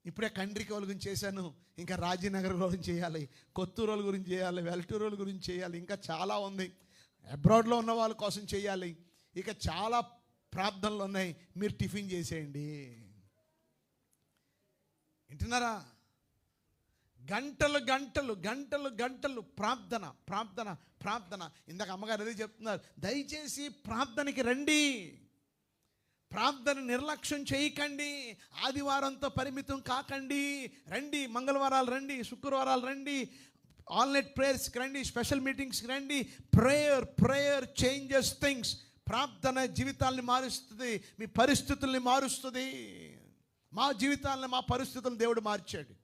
ఇప్పుడే కండ్రికి వాళ్ళ గురించి చేశాను, ఇంకా రాజీనగర్ గురించి చేయాలి, కొత్తూరు వాళ్ళ గురించి చేయాలి, వెల్టూరు వాళ్ళ గురించి చేయాలి, ఇంకా చాలా ఉంది, అబ్రాడ్లో ఉన్న వాళ్ళ కోసం చేయాలి, ఇక చాలా ప్రార్థనలు ఉన్నాయి, మీరు టిఫిన్ చేసేయండి. వింటున్నారా? గంటలు గంటలు గంటలు గంటలు ప్రార్థన ప్రార్థన ప్రార్థన. ఇందాక అమ్మగారు అదే చెప్తున్నారు, దయచేసి ప్రార్థనకి రండి, ప్రార్థన నిర్లక్ష్యం చేయకండి, ఆదివారంతో పరిమితం కాకండి, రండి, మంగళవారాలు రండి, శుక్రవారాలు రండి, ఆల్ నైట్ ప్రేయర్స్కి రండి, స్పెషల్ మీటింగ్స్కి రండి. Prayer changes things. ప్రార్థన జీవితాలని మారుస్తుంది, మీ పరిస్థితుల్ని మారుస్తుంది. మా జీవితాలను, మా పరిస్థితులను దేవుడు మార్చాడు,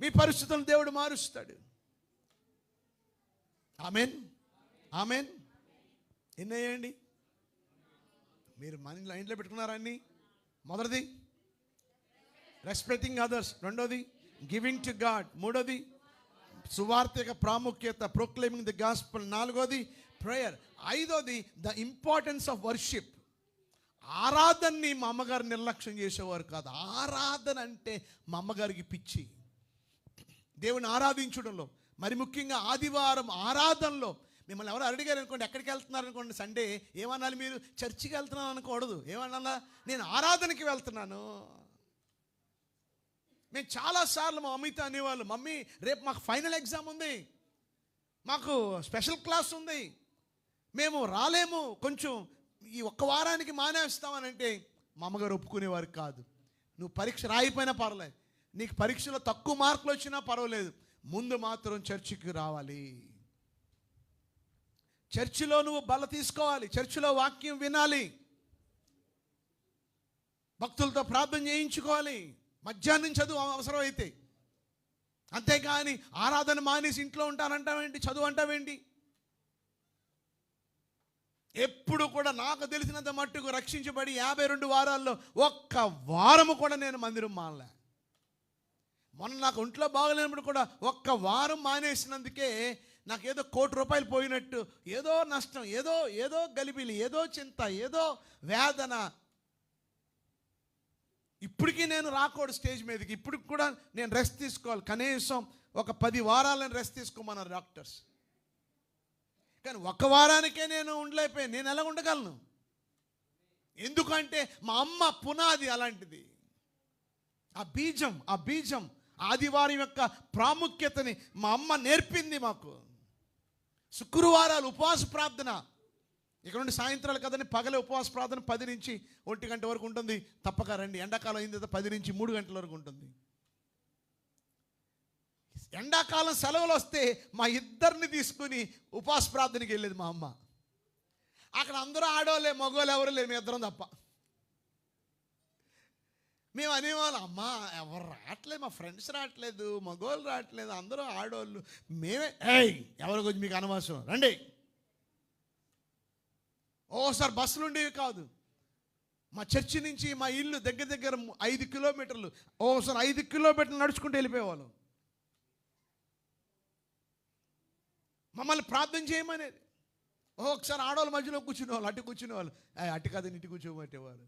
మీ పరిస్థితులను దేవుడు మారుస్తాడు. Amen, amen. ఎన్ని అయ్యండి మీరు మన ఇంట్లో పెట్టుకున్నారా అన్ని? మొదటిది రెస్పెక్టింగ్ అదర్స్, రెండోది గివింగ్ టు గాడ్, మూడోది సువార్తిక ప్రాముఖ్యత, ప్రొక్లైమింగ్ ది గాస్పెల్, నాలుగోది ప్రేయర్, ఐదోది ద ఇంపార్టెన్స్ ఆఫ్ వర్షిప్. ఆరాధనని మా అమ్మగారు నిర్లక్ష్యం చేసేవారు కాదు. ఆరాధన అంటే మా అమ్మగారికి పిచ్చి. దేవుని ఆరాధించడంలో, మరి ముఖ్యంగా ఆదివారం ఆరాధనలో మిమ్మల్ని ఎవరు అడిగారు అనుకోండి, ఎక్కడికి వెళ్తున్నారు అనుకోండి, సండే, ఏమనాలి మీరు? చర్చికి వెళ్తున్నాను అనకూడదు, ఏమన్నా నేను ఆరాధనకి వెళ్తున్నాను. మేము చాలాసార్లు మా మమ్మీతో అనేవాళ్ళు, మమ్మీ రేపు మాకు ఫైనల్ ఎగ్జామ్ ఉంది, మాకు స్పెషల్ క్లాస్ ఉంది, మేము రాలేము, కొంచెం ఈ ఒక్క వారానికి మానేస్తామనంటే మా అమ్మగారు ఒప్పుకునేవారు కాదు. నువ్వు పరీక్ష రాయిపోయినా పర్వాలేదు, నీకు పరీక్షలో తక్కువ మార్కులు వచ్చినా పర్వాలేదు, ముందు మాత్రం చర్చికి రావాలి, చర్చిలో నువ్వు బల తీసుకోవాలి, చర్చిలో వాక్యం వినాలి, భక్తులతో ప్రార్థన చేయించుకోవాలి, మధ్యాహ్నం చదువు అవసరం అయితే. అంతేగాని ఆరాధన మానేసి ఇంట్లో ఉంటానంటావేంటి, చదువు అంటావేంటి? ఎప్పుడు కూడా నాకు తెలిసినంత మట్టుకు రక్షించబడి 52 వారాల్లో ఒక్క వారము కూడా నేను మందిరం మానలే. మొన్న నాకు ఒంట్లో బాగలేనప్పుడు కూడా ఒక్క వారం మానేసినందుకే నాకు ఏదో ₹1,00,00,000 పోయినట్టు, ఏదో నష్టం, ఏదో గలిబిలి, ఏదో చింత, ఏదో వేదన. ఇప్పటికీ నేను రాకూడదు స్టేజ్ మీదకి. ఇప్పటికి కూడా నేను రెస్ట్ తీసుకోవాలి. కనీసం ఒక 10 వారాలను రెస్ట్ తీసుకోమన్నారు డాక్టర్స్. కానీ ఒక వారానికే నేను ఉండలేకపోయాను. నేను ఎలా ఉండగలను? ఎందుకంటే మా అమ్మ పునాది అలాంటిది. ఆ బీజం ఆదివారం యొక్క ప్రాముఖ్యతని మా అమ్మ నేర్పింది మాకు. శుక్రవారాలు ఉపవాస ప్రార్థన. ఇక్కడ నుండి సాయంత్రాలు కదండి, పగలే ఉపవాస ప్రార్థన 10 నుంచి 1 గంట వరకు ఉంటుంది. తప్పక రండి. ఎండాకాలం అయింది కదా, 10 నుంచి 3 గంటల వరకు ఉంటుంది. ఎండాకాలం సెలవులు వస్తే మా ఇద్దరిని తీసుకుని ఉపవాస ప్రార్థనకి వెళ్ళేది మా అమ్మ. అక్కడ అందరూ ఆడోళ్ళే, మగోళ్ళు ఎవరు లేరు, మేము ఇద్దరం తప్ప. మేము అనేవాళ్ళం, అమ్మ ఎవరు రావట్లేదు, మా ఫ్రెండ్స్ రావట్లేదు, మగోళ్ళు రావట్లేదు, అందరూ ఆడోళ్ళు, మేమే ఎవరి గురించి మీకు అనవసరం, రండి. ఓసారి బస్సులు ఉండేవి కాదు. మా చర్చి నుంచి మా ఇల్లు దగ్గర 5 కిలోమీటర్లు. ఓసారి 5 కిలోమీటర్లు నడుచుకుంటూ వెళ్ళిపోయేవాళ్ళం. మమ్మల్ని ప్రార్థన చేయమనేది. ఒకసారి ఆడవాళ్ళ మధ్యలో కూర్చునేవాళ్ళు, అటు కూర్చునేవాళ్ళు, అటు కాదని ఇటు కూర్చోబట్టేవాళ్ళు.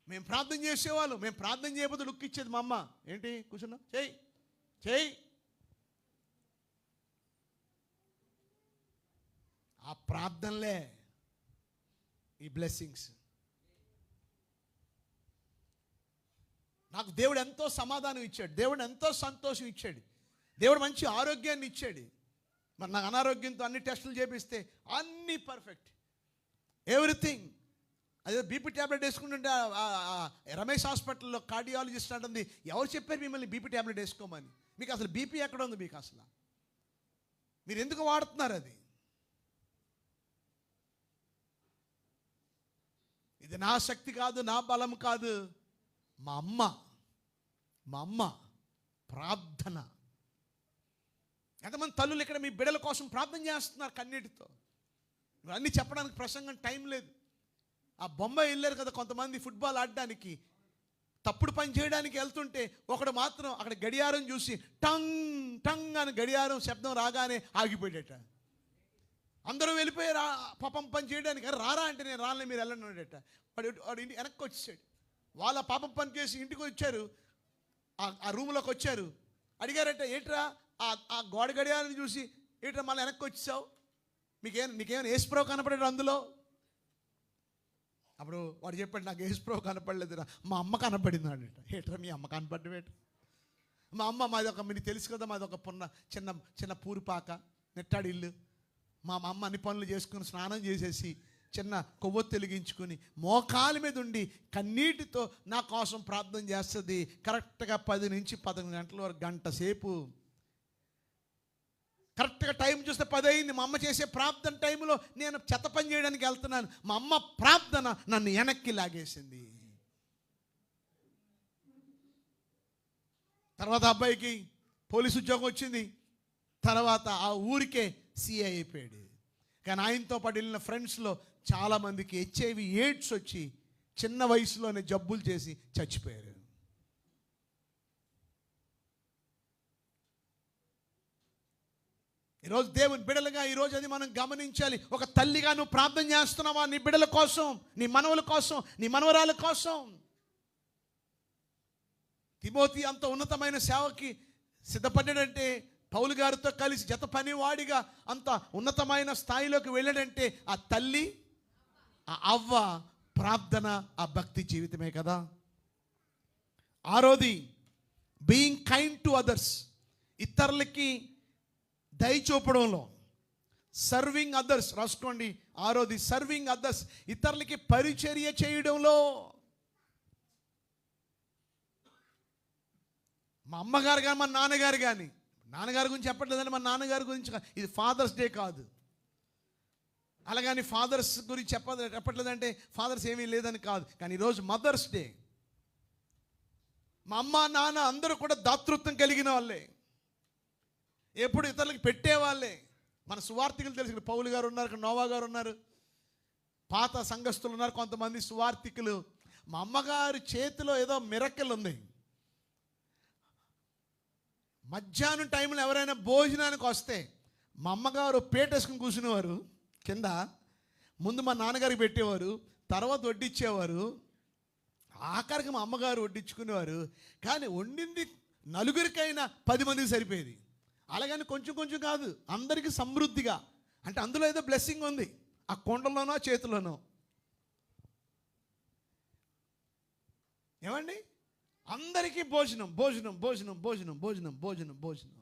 మేము ప్రార్థన చేసేవాళ్ళు. మేము ప్రార్థన చేయకపోతే లుక్ ఇచ్చేది మా అమ్మ. ఏంటి కూర్చున్నావు, చేయి. ఆ ప్రార్థనలే ఈ బ్లెస్సింగ్స్. నాకు దేవుడు ఎంతో సమాధానం ఇచ్చాడు, దేవుడు ఎంతో సంతోషం ఇచ్చాడు, దేవుడు మంచి ఆరోగ్యాన్ని ఇచ్చాడు. మరి నాకు అనారోగ్యంతో అన్ని టెస్టులు చేపిస్తే అన్నీ పర్ఫెక్ట్, ఎవ్రీథింగ్. అదే బీపీ ట్యాబ్లెట్ వేసుకుంటుంటే రమేష్ హాస్పిటల్లో కార్డియాలజిస్ట్ అంటుంది, ఎవరు చెప్పారు మిమ్మల్ని బీపీ ట్యాబ్లెట్ వేసుకోమని? మీకు అసలు బీపీ ఎక్కడ ఉంది? మీకు అసలు మీరు ఎందుకు వాడుతున్నారు? అది ఇది నా శక్తి కాదు, నా బలం కాదు, మా అమ్మ ప్రార్థన. ఎంతమంది తల్లులు ఇక్కడ మీ బిడ్డల కోసం ప్రార్థన చేస్తున్నారు కన్నీటితో? ఇవన్నీ చెప్పడానికి ప్రసంగం టైం లేదు. ఆ బొంబాయి వెళ్ళారు కదా కొంతమంది ఫుట్బాల్ ఆడడానికి, తప్పుడు పని చేయడానికి వెళ్తుంటే ఒకడు మాత్రం అక్కడ గడియారం చూసి టంగ్ టంగ్ అని గడియారం శబ్దం రాగానే ఆగిపోయాడట. అందరూ వెళ్ళిపోయారు పాపం పని చేయడానికి. రారా అంటే నేను రాలే, మీరు వెళ్ళండి అన్నాడట. వాడు ఇంటి వెనక్కి వచ్చేసాడు. వాళ్ళ పాపం పని చేసి ఇంటికి వచ్చారు, ఆ రూమ్లోకి వచ్చారు. అడిగారట, ఏంట్రా ఆ గోడ గడియారాన్ని చూసి ఏంట్రా మళ్ళీ వెనక్కి వచ్చేసావు, నీకేమైనా యేసుప్రభు కనపడాడు అందులో? అప్పుడు వాడు చెప్పాడు, నాకు యేసుప్రభు కనపడలేదురా, మా అమ్మ కనపడింది. ఏట్రా మీ అమ్మ కనపడ్డవేట? మా అమ్మ మీకు తెలుసు కదా, మాది ఒక చిన్న పూరిపాక, నెట్టాడి ఇల్లు. మా అమ్మ అన్ని పనులు చేసుకుని స్నానం చేసేసి చిన్న కొవ్వొత్తి వెలిగించుకుని మోకాలి మీద ఉండి కన్నీటితో నా కోసం ప్రార్థన చేస్తుంది. కరెక్ట్గా 10 నుంచి 11 గంటల వరకు, గంట సేపు. కరెక్ట్గా టైం చూస్తే 10 అయింది. మా అమ్మ చేసే ప్రార్థన టైంలో నేను చెత్త పని చేయడానికి వెళ్తున్నాను. మా అమ్మ ప్రార్థన నన్ను వెనక్కి లాగేసింది. తర్వాత అబ్బాయికి పోలీసు ఉద్యోగం వచ్చింది. తర్వాత ఆ ఊరికే సిఐ అయిపోయాడు. కానీ ఆయనతో పాటు వెళ్ళిన ఫ్రెండ్స్లో చాలామందికి HIV ఎయిడ్స్ వచ్చి చిన్న వయసులోనే జబ్బులు చేసి చచ్చిపోయారు. ఈరోజు దేవుని బిడ్డలుగా ఈరోజు అది మనం గమనించాలి. ఒక తల్లిగా నువ్వు ప్రార్థన చేస్తున్నావా నీ బిడ్డల కోసం, నీ మనవల కోసం, నీ మనవరాల కోసం? తిమోతి అంత ఉన్నతమైన సేవకి సిద్ధపడ్డాడంటే, పౌలు గారితో కలిసి జత పనివాడిగా అంత ఉన్నతమైన స్థాయిలోకి వెళ్ళాడంటే ఆ తల్లి, ఆ అవ్వ ప్రార్థన, ఆ భక్తి జీవితమే కదా. ఆరోది బీయింగ్ కైండ్ టు అదర్స్, ఇతరులకి దయ చూపడంలో. సర్వింగ్ అదర్స్, రాసుకోండి. ఆరోది సర్వింగ్ అదర్స్, ఇతరులకి పరిచర్య చేయడంలో. మా అమ్మగారు కానీ మా నాన్నగారు కానీ, నాన్నగారి గురించి చెప్పట్లేదండి, మా నాన్నగారి గురించి ఇది ఫాదర్స్ డే కాదు. అలాగని ఫాదర్స్ గురించి చెప్పట్లేదంటే ఫాదర్స్ ఏమీ లేదని కాదు. కానీ ఈరోజు మదర్స్ డే. మా అమ్మ నాన్న అందరూ కూడా దాతృత్వం కలిగిన వాళ్ళే, ఎప్పుడు ఇతరులకు పెట్టేవాళ్ళే. మన సువార్థికులు తెలుసు, పౌలు గారు ఉన్నారు, ఇక్కడ నోవా గారు ఉన్నారు. పాత సంఘస్థులు ఉన్నారు, కొంతమంది సువార్థికులు. మా అమ్మగారి చేతిలో ఏదో మిరకల్ ఉంది. మధ్యాహ్నం టైంలో ఎవరైనా భోజనానికి వస్తే మా అమ్మగారు పేటేసుకుని కూర్చునేవారు కింద. ముందు మా నాన్నగారికి పెట్టేవారు, తర్వాత వడ్డిచ్చేవారు, ఆఖరికి మా అమ్మగారు వడ్డించుకునేవారు. కానీ వండింది నలుగురికైనా 10 మందికి సరిపోయేది. అలాగని కొంచెం కొంచెం కాదు, అందరికీ సమృద్ధిగా. అంటే అందులో ఏదో బ్లెస్సింగ్ ఉంది, ఆ కొండలోనో చేతిలోనో. ఏమండి, అందరికీ భోజనం భోజనం భోజనం భోజనం భోజనం భోజనం భోజనం.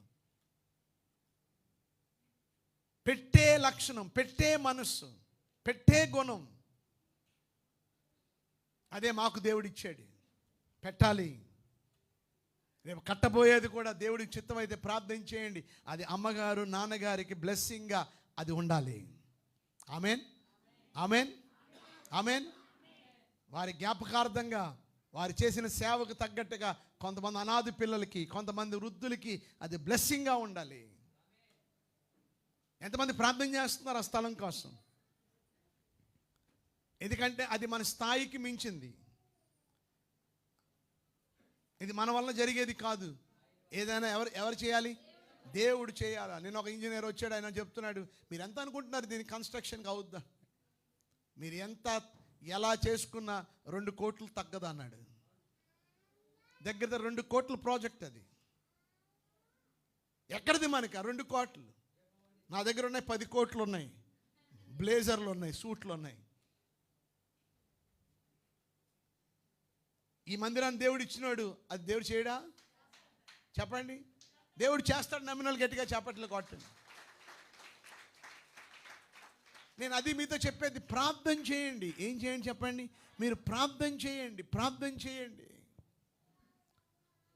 పెట్టే లక్షణం, పెట్టే మనస్సు, పెట్టే గుణం, అదే మాకు దేవుడిచ్చాడు. పెట్టాలి. రేపు కట్టబోయేది కూడా దేవుడికి చిత్తమైతే ప్రార్థన చేయండి. అది అమ్మగారు నాన్నగారికి బ్లెస్సింగ్గా అది ఉండాలి. Amen, amen, amen. వారి జ్ఞాపకార్థంగా వారు చేసిన సేవకు తగ్గట్టుగా కొంతమంది అనాథ పిల్లలకి, కొంతమంది వృద్ధులకి అది బ్లెస్సింగ్గా ఉండాలి. ఎంతమంది ప్రార్థన చేస్తున్నారు ఆ స్థలం కోసం? ఎందుకంటే అది మన స్థాయికి మించింది. ఇది మన వల్ల జరిగేది కాదు. ఏదైనా ఎవరు చేయాలి? దేవుడు చేయాలా. నేను ఒక ఇంజనీర్ వచ్చాడు, ఆయన చెప్తున్నాడు, మీరు ఎంత అనుకుంటున్నారు దీని కన్స్ట్రక్షన్కి అవుద్దా? మీరు ఎంత ఎలా చేసుకున్నా 2 కోట్లు తగ్గదు అన్నాడు. దగ్గర 2 కోట్ల ప్రాజెక్ట్ అది. ఎక్కడిది మనకి ఆ 2 కోట్లు? నా దగ్గర ఉన్నాయి 10 కోట్లు ఉన్నాయి, బ్లేజర్లు ఉన్నాయి, సూట్లు ఉన్నాయి. ఈ మందిరాన్ని దేవుడు ఇచ్చినాడు, అది దేవుడు చేయడా? చెప్పండి. దేవుడు చేస్తాడు. నమ్మిన వాళ్ళు గట్టిగా చెప్పట్లు కొట్టండి. నేను అది మీతో చెప్పేది, ప్రార్థన చేయండి. ఏం చేయండి చెప్పండి? మీరు ప్రార్థన చేయండి, ప్రార్థన చేయండి.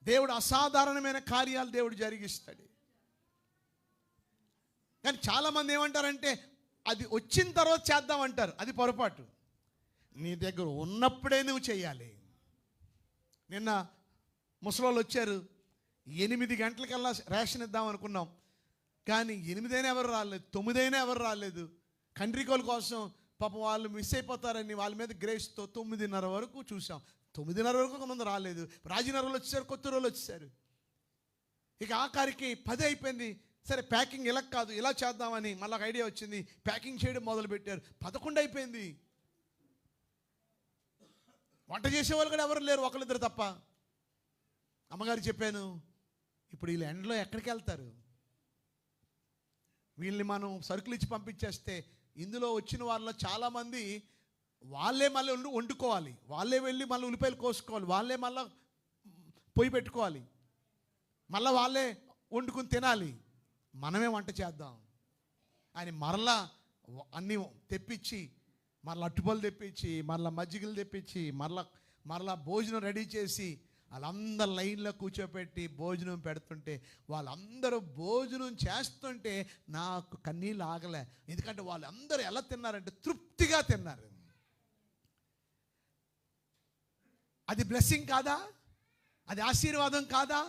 దేవుడు అసాధారణమైన కార్యాలు దేవుడు జరిగిస్తాడు. కానీ చాలామంది ఏమంటారంటే అది వచ్చిన తర్వాత చేద్దామంటారు. అది పొరపాటు. నీ దగ్గర ఉన్నప్పుడే నువ్వు చేయాలి. నిన్న ముసలోళ్ళు వచ్చారు, 8 గంటలకల్లా రేషన్ ఇద్దాం అనుకున్నాం. కానీ 8 అయినా ఎవరు రాలేదు, 9 అయినా ఎవరు రాలేదు. కంట్రీకోల కోసం పాపం వాళ్ళు మిస్ అయిపోతారని వాళ్ళ మీద గ్రేస్తో 9:30 వరకు చూసాం. 9:30 వరకు కొంతమంది రాలేదు. రాజీనగర్లో వచ్చేసారు, కొత్త రోజులు వచ్చేసారు. ఇక ఆఖరికి 10 అయిపోయింది. సరే ప్యాకింగ్ ఇలా కాదు, ఇలా చేద్దామని మళ్ళీ ఒక ఐడియా వచ్చింది. ప్యాకింగ్ చేయడం మొదలుపెట్టారు. 11 అయిపోయింది. వంట చేసేవాళ్ళు కూడా ఎవరు లేరు, ఒకరిద్దరు తప్ప. అమ్మగారు చెప్పాను, ఇప్పుడు వీళ్ళు ఎండలో ఎక్కడికి వెళ్తారు? వీళ్ళని మనం సరుకులు ఇచ్చి పంపించేస్తే ఇందులో వచ్చిన వాళ్ళలో చాలామంది వాళ్ళే మళ్ళీ వండుకోవాలి, వాళ్ళే వెళ్ళి మళ్ళీ ఉల్లిపాయలు కోసుకోవాలి, వాళ్ళే మళ్ళీ పొయ్యి పెట్టుకోవాలి, మళ్ళీ వాళ్ళే వండుకుని తినాలి. మనమే వంట చేద్దాం అని మరలా అన్నీ తెప్పించి, మరలా అట్టుపళ్ళు తెప్పించి, మరలా మజ్జిగలు తెప్పించి, మరలా భోజనం రెడీ చేసి వాళ్ళందరూ లైన్లో కూర్చోపెట్టి భోజనం పెడుతుంటే, వాళ్ళందరూ భోజనం చేస్తుంటే నాకు కన్నీళ్ళు ఆగలే. ఎందుకంటే వాళ్ళందరూ ఎలా తిన్నారంటే తృప్తిగా తిన్నారు. అది బ్లెస్సింగ్ కాదా? అది ఆశీర్వాదం కాదా?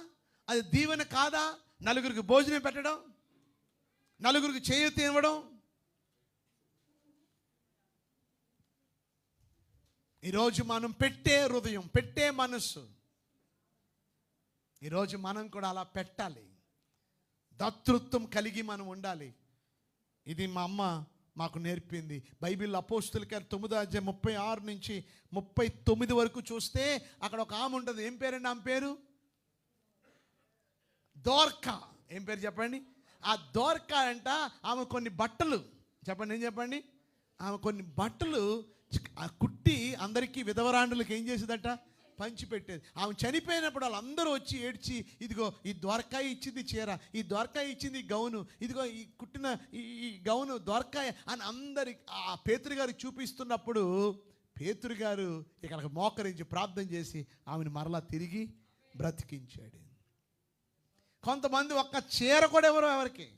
అది దీవెన కాదా? నలుగురికి భోజనం పెట్టడం, నలుగురికి చేయూత ఇవ్వడం. ఈరోజు మనం పెట్టే హృదయం, పెట్టే మనస్సు, ఈరోజు మనం కూడా అలా పెట్టాలి. దాతృత్వం కలిగి మనం ఉండాలి. ఇది మా అమ్మ మాకు నేర్పింది. బైబిల్ అపోస్తుల కార్యం 9:36 నుంచి 39 వరకు చూస్తే అక్కడ ఒక ఆమె ఉంటుంది. ఏం పేరండి ఆమె పేరు? దోర్కా. ఏం పేరు చెప్పండి? ఆ దోర్కా అంట. ఆమె కొన్ని బట్టలు చెప్పండి, ఏం చెప్పండి? ఆమె కొన్ని బట్టలు కుట్టి అందరికీ విధవరాండులకు ఏం చేసేదట? పంచిపెట్టేది. ఆమె చనిపోయినప్పుడు వాళ్ళందరూ వచ్చి ఏడ్చి, ఇదిగో ఈ ద్వారకాయ ఇచ్చింది చీర, ఈ ద్వారకాయ ఇచ్చింది గౌను, ఇదిగో ఈ కుట్టిన ఈ గౌను ద్వారకాయ అని అందరి ఆ పేతురు గారికి చూపిస్తున్నప్పుడు పేతురు గారు ఇక్కడ మోకరించి ప్రార్థన చేసి ఆమెను మరలా తిరిగి బ్రతికించాడు. కొంతమంది ఒక్క చీర కూడా ఎవరికి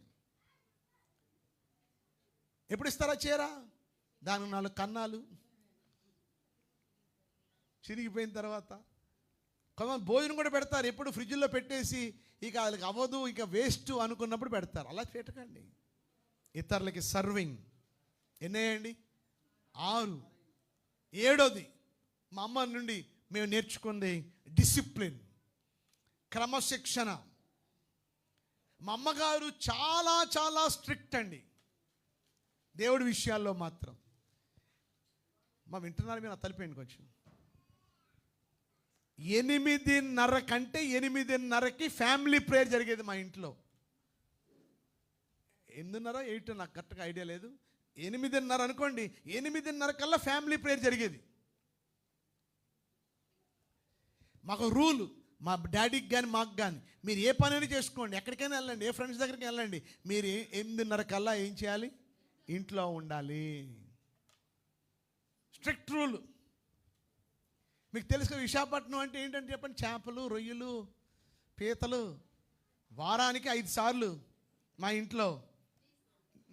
ఎప్పుడు ఇస్తారా చీర? దానికి 4 కన్నాలు చిరిగిపోయిన తర్వాత. కొంతమంది భోజనం కూడా పెడతారు, ఎప్పుడు ఫ్రిడ్జ్లో పెట్టేసి ఇక వాళ్ళకి అవ్వదు, ఇక వేస్ట్ అనుకున్నప్పుడు పెడతారు. అలా పెట్టకండి. ఇతరులకి సర్వింగ్ ఎన్నేయండి? 6. 7వది మా అమ్మ నుండి మేము నేర్చుకుంది డిసిప్లిన్, క్రమశిక్షణ. మా అమ్మగారు చాలా చాలా స్ట్రిక్ట్ అండి దేవుడి విషయాల్లో మాత్రం. మా వింటున్నారు మీరు? తలిపేయండి కొంచెం. 8:30 కంటే 8:30కి ఫ్యామిలీ ప్రేయర్ జరిగేది మా ఇంట్లో. 8:30 8 నాకు కరెక్ట్గా ఐడియా లేదు. 8:30 అనుకోండి. 8:30 కల్లా ఫ్యామిలీ ప్రేయర్ జరిగేది. మాకు రూలు, మా డాడీకి కానీ మాకు కానీ, మీరు ఏ పనైనా చేసుకోండి, ఎక్కడికైనా వెళ్ళండి, ఏ ఫ్రెండ్స్ దగ్గరికి వెళ్ళండి, మీరు 8:30 కల్లా ఏం చేయాలి? ఇంట్లో ఉండాలి. Strict rule. మీకు తెలుసు విశాఖపట్నం అంటే ఏంటంటే చెప్పండి, చేపలు, రొయ్యలు, పీతలు. వారానికి 5 సార్లు మా ఇంట్లో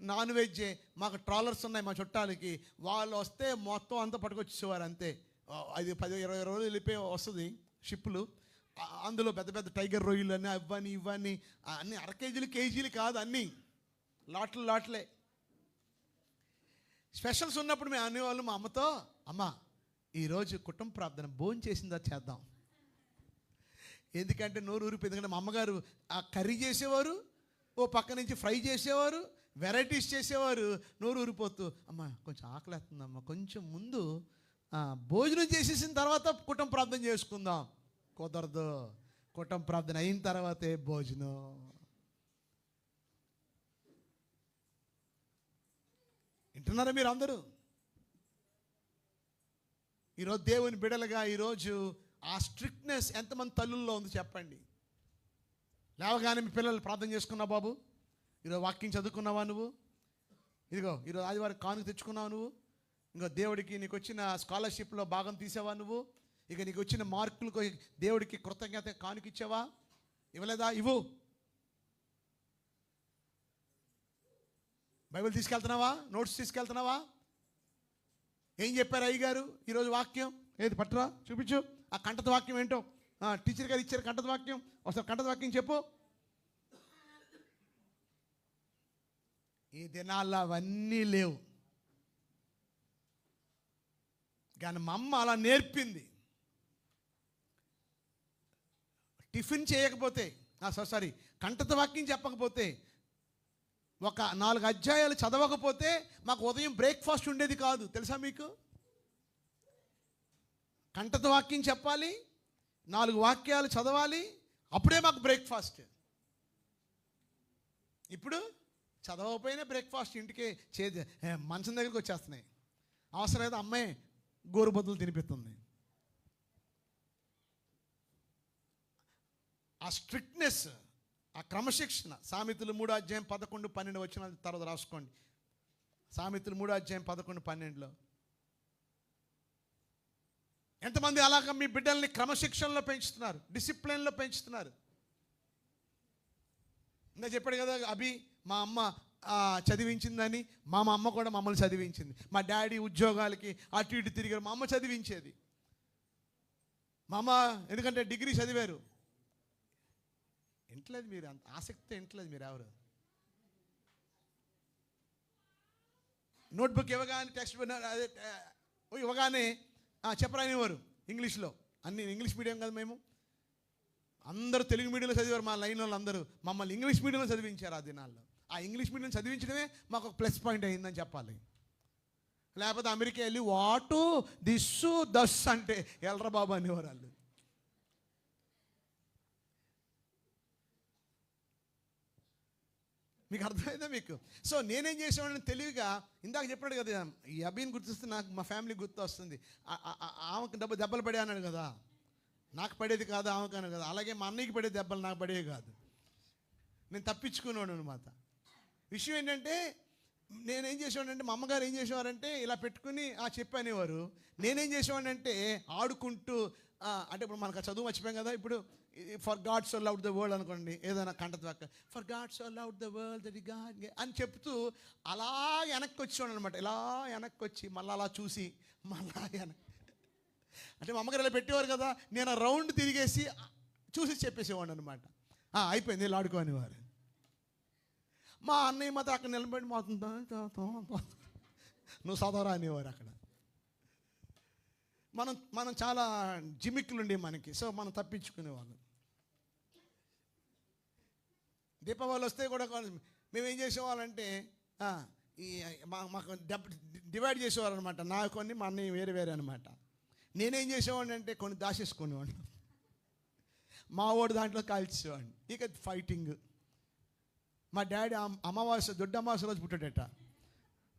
నాన్ వెజ్. మాకు ట్రాలర్స్ ఉన్నాయి మా చుట్టాలకి. వాళ్ళు వస్తే మొత్తం అంతా పట్టుకొచ్చేవారు అంతే. 5, 10, 20 రోజులు వెళ్ళిపోయి వస్తుంది షిప్పులు. అందులో పెద్ద పెద్ద టైగర్ రొయ్యలు అని అవన్నీ ఇవన్నీ అన్నీ అర కేజీలు కేజీలు కాదు, అన్నీ లాట్లే. స్పెషల్స్ ఉన్నప్పుడు మేము అనేవాళ్ళు మా అమ్మతో, అమ్మ ఈరోజు కుటుంబ ప్రార్థన భోజనం చేసిందా చేద్దాం. ఎందుకంటే నోరు ఊరిపోయింది. ఎందుకంటే మా అమ్మగారు ఆ కర్రీ చేసేవారు, ఓ పక్క నుంచి ఫ్రై చేసేవారు, వెరైటీస్ చేసేవారు. నోరు ఊరిపోతూ, అమ్మ కొంచెం ఆకలేస్తుందమ్మా, కొంచెం ముందు భోజనం చేసేసిన తర్వాత కుటుంబ ప్రార్థన చేసుకుందాం. కుదరదు, కుటుంబ ప్రార్థన అయిన తర్వాతే భోజనం. వింటున్నారా మీరు అందరూ? ఈరోజు దేవుని బిడలుగా ఈరోజు ఆ స్ట్రిక్ట్నెస్ ఎంతమంది తల్లుల్లో ఉంది చెప్పండి. లేవగానే మీ పిల్లలు ప్రార్థన చేసుకున్నావు బాబు, ఈరోజు వాక్యం చదువుకున్నావా నువ్వు, ఇదిగో ఈరోజు ఆదివారం కానుక తెచ్చుకున్నావు నువ్వు, ఇంకో దేవుడికి నీకు వచ్చిన స్కాలర్షిప్లో భాగం తీసావా నువ్వు, ఇక నీకు వచ్చిన మార్కులకు దేవుడికి కృతజ్ఞత కానుక ఇచ్చావా, ఇవ్వలేదా? ఇవ్వు. బైబిల్ తీసుకెళ్తున్నావా? నోట్స్ తీసుకెళ్తున్నావా? ఏం చెప్పారు అయ్యగారు ఈరోజు వాక్యం? ఏది పట్టురా చూపించు. ఆ కంటత వాక్యం ఏంటో టీచర్ గారు ఇచ్చారు. కంటత వాక్యం ఒకసారి కంటత వాక్యం చెప్పు. ఈ దినాల్లో అవన్నీ లేవు, కానీ మా అమ్మ అలా నేర్పింది. టిఫిన్ చేయకపోతే, సారీ కంటత వాక్యం చెప్పకపోతే, ఒక 4 అధ్యాయాలు చదవకపోతే మాకు ఉదయం బ్రేక్ఫాస్ట్ ఉండేది కాదు. తెలుసా మీకు? కంటత వాక్యం చెప్పాలి, 4 వాక్యాలు చదవాలి, అప్పుడే మాకు బ్రేక్ఫాస్ట్. ఇప్పుడు చదవకపోయినా బ్రేక్ఫాస్ట్ ఇంటికి మంచం దగ్గరికి వచ్చేస్తున్నాయి. అవసరమైతే అమ్మాయి గోరుబొద్దులు తినిపిస్తుంది. ఆ స్ట్రిక్ట్నెస్, ఆ క్రమశిక్షణ. సామెతలు 3:11-12 వచ్చిన తర్వాత రాసుకోండి. సామెతలు 3:11-12 ఎంతమంది అలాగ మీ బిడ్డల్ని క్రమశిక్షణలో పెంచుతున్నారు, డిసిప్లిన్లో పెంచుతున్నారు? ఇంకా చెప్పాడు కదా అభి, మా అమ్మ చదివించిందని. మా అమ్మ కూడా మమ్మల్ని చదివించింది. మా డాడీ ఉద్యోగాలకి అటు ఇటు తిరిగారు, మా అమ్మ చదివించేది. మా అమ్మ ఎందుకంటే డిగ్రీ చదివారు. ఇంట్లేదు మీరు, అంత ఆసక్తి ఇంట్లేదు మీరు ఎవరు. నోట్బుక్ ఇవ్వగానే, టెక్స్ట్ అదే ఇవ్వగానే చెప్పరానివారు ఇంగ్లీష్లో. అన్ని ఇంగ్లీష్ మీడియం కదా మేము, అందరూ తెలుగు మీడియంలో చదివారు. మా లైన్ వాళ్ళు అందరూ మమ్మల్ని ఇంగ్లీష్ మీడియంలో చదివించారు ఆ దినాల్లో. ఆ ఇంగ్లీష్ మీడియం చదివించడమే మాకు ఒక ప్లస్ పాయింట్ అయిందని చెప్పాలి. లేకపోతే అమెరికా వెళ్ళి వాటు దిస్సు దస్ అంటే ఎల్రా బాబు అనేవారు వాళ్ళు. మీకు అర్థమైందా మీకు? సో నేనేం చేసేవాడిని తెలివిగా, ఇందాక చెప్పాడు కదా ఈ అభిని గుర్తిస్తే నాకు మా ఫ్యామిలీ గుర్తు వస్తుంది. ఆమెకు దెబ్బలు పడే అన్నాడు కదా, నాకు పడేది కాదు ఆమెకు అన్నాడు కదా. అలాగే మా అన్నయ్యకి పడే దెబ్బలు నాకు పడేవి కాదు. నేను తప్పించుకున్నాను అనమాట. విషయం ఏంటంటే నేనేం చేసేవాడంటే, మా అమ్మగారు ఏం చేసేవారంటే ఇలా పెట్టుకుని చెప్పనేవారు. నేనేం చేసేవాడంటే ఆడుకుంటూ, అంటే ఇప్పుడు మనకు చదువు మర్చిపోయాం కదా. ఇప్పుడు for God so loved the world అనుకోండి, ఏదైనా కంటత for God so loved the world that God అని చెప్తూ అలా వెనక్కి వచ్చేవాడు అనమాట. ఇలా వెనక్కి వచ్చి మళ్ళీ అలా చూసి మళ్ళా అంటే మా అమ్మగారు ఇలా పెట్టేవారు కదా, నేను రౌండ్ తిరిగేసి చూసి చెప్పేసేవాడు అనమాట. అయిపోయింది ఇలా ఆడుకోనివారు. మా అన్నయ్య మాత్రం అక్కడ నిలబడి మాత్రం నువ్వు చదవరా అనేవారు అక్కడ. మనం చాలా జిమిక్లు ఉండే మనకి, సో మనం తప్పించుకునేవాళ్ళం. దీపావళి వస్తే కూడా మేము ఏం చేసేవాళ్ళంటే ఈ మాకు డివైడ్ చేసేవారు అనమాట. నా కొన్ని మా అన్నయ్య వేరే వేరే అనమాట. నేనేం చేసేవాడిని అంటే కొన్ని దాచేసుకునేవాడిని, మా వాడు దాంట్లో కాల్చేవాడిని. ఇక ఫైటింగ్. మా డాడీ అమావాస్య దొడ్డ అమావాస్య రోజు పుట్టాడట.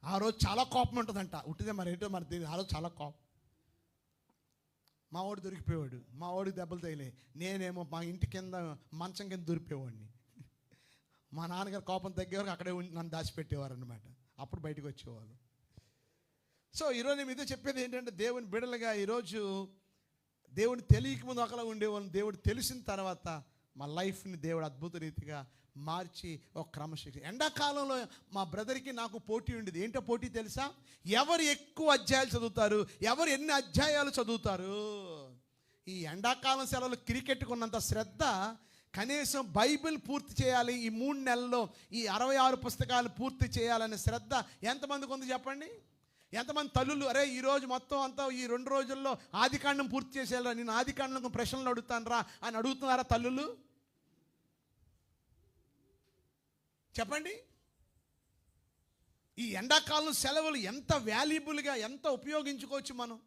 ఆ రోజు చాలా కోపం ఉంటుందంట. ఉట్టిదే మరి ఏంటో మరి తెలియదు, ఆ రోజు చాలా కోపం. మా వాడు దొరికిపోయాడు, మా వాడికి దెబ్బలు తగిలే. నేనేమో మా ఇంటి కింద మంచం కింద దొరికిపోయేవాడిని. మా నాన్నగారు కోపం తగ్గేవారు అక్కడే నన్ను దాచిపెట్టేవారు అనమాట. అప్పుడు బయటకు వచ్చేవాళ్ళు. సో ఈరోజు నేను మీతో చెప్పేది ఏంటంటే, దేవుని బిడలుగా ఈరోజు దేవుని తెలియకముందు ఒకలా ఉండేవాళ్ళం. దేవుడు తెలిసిన తర్వాత మా లైఫ్ని దేవుడు అద్భుత రీతిగా మార్చి ఒక క్రమశిక్షణ. ఎండాకాలంలో మా బ్రదర్కి నాకు పోటీ ఉండేది. ఏంటో పోటీ తెలుసా? ఎవరు ఎక్కువ అధ్యాయాలు చదువుతారు, ఎవరు ఎన్ని అధ్యాయాలు చదువుతారు. ఈ ఎండాకాలం సెలవులు క్రికెట్కు ఉన్నంత శ్రద్ధ కనీసం బైబిల్ పూర్తి చేయాలి ఈ 3 నెలల్లో, ఈ 66 పుస్తకాలు పూర్తి చేయాలనే శ్రద్ధ ఎంతమందికి ఉంది చెప్పండి? ఎంతమంది తల్లులు అరే ఈరోజు మొత్తం అంతా ఈ 2 రోజుల్లో ఆదికాండం పూర్తి చేసేయాలరా, నేను ఆదికాండం ప్రశ్నలు అడుగుతాను రా అని అడుగుతున్నారా తల్లులు? చెప్పండి. ఈ ఎండాకాలం సెలవులు ఎంత వాల్యుబుల్గా, ఎంత ఉపయోగించుకోవచ్చు మనం.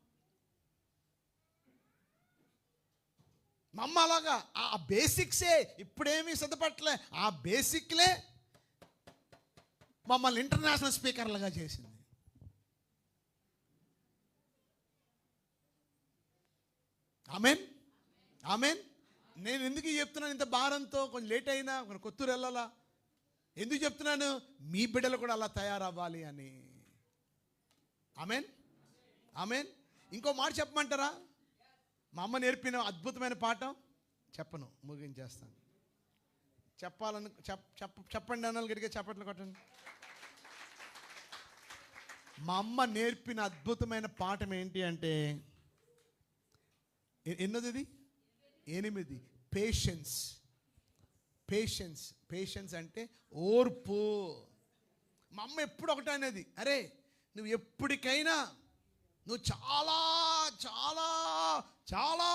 మా అమ్మ అలాగా ఆ బేసిక్సే, ఇప్పుడేమీ సిద్ధపట్టలే, ఆ బేసిక్లే మమ్మల్ని ఇంటర్నేషనల్ స్పీకర్లుగా చేసింది. Amen, amen. నేను ఎందుకు చెప్తున్నాను ఇంత భారంతో? కొంచెం లేట్ అయినా కొత్తూరు వెళ్ళాలా. ఎందుకు చెప్తున్నాను? మీ బిడ్డలు కూడా అలా తయారవ్వాలి అని. Amen, amen. ఇంకో మాట చెప్పమంటారా? మా అమ్మ నేర్పిన అద్భుతమైన పాఠం చెప్పను, ముగించేస్తాను. చెప్పాలని చెప్పండి అన్నాను, గట్టిగా చప్పట్లు కొట్టండి. మా అమ్మ నేర్పిన అద్భుతమైన పాఠం ఏంటి అంటే, ఎన్నది? 8. పేషెన్స్. పేషెన్స్. పేషెన్స్ అంటే ఓర్పు. మా అమ్మ ఎప్పుడు ఒకటే అనేది, అరే నువ్వు ఎప్పటికైనా నువ్వు చాలా చాలా చాలా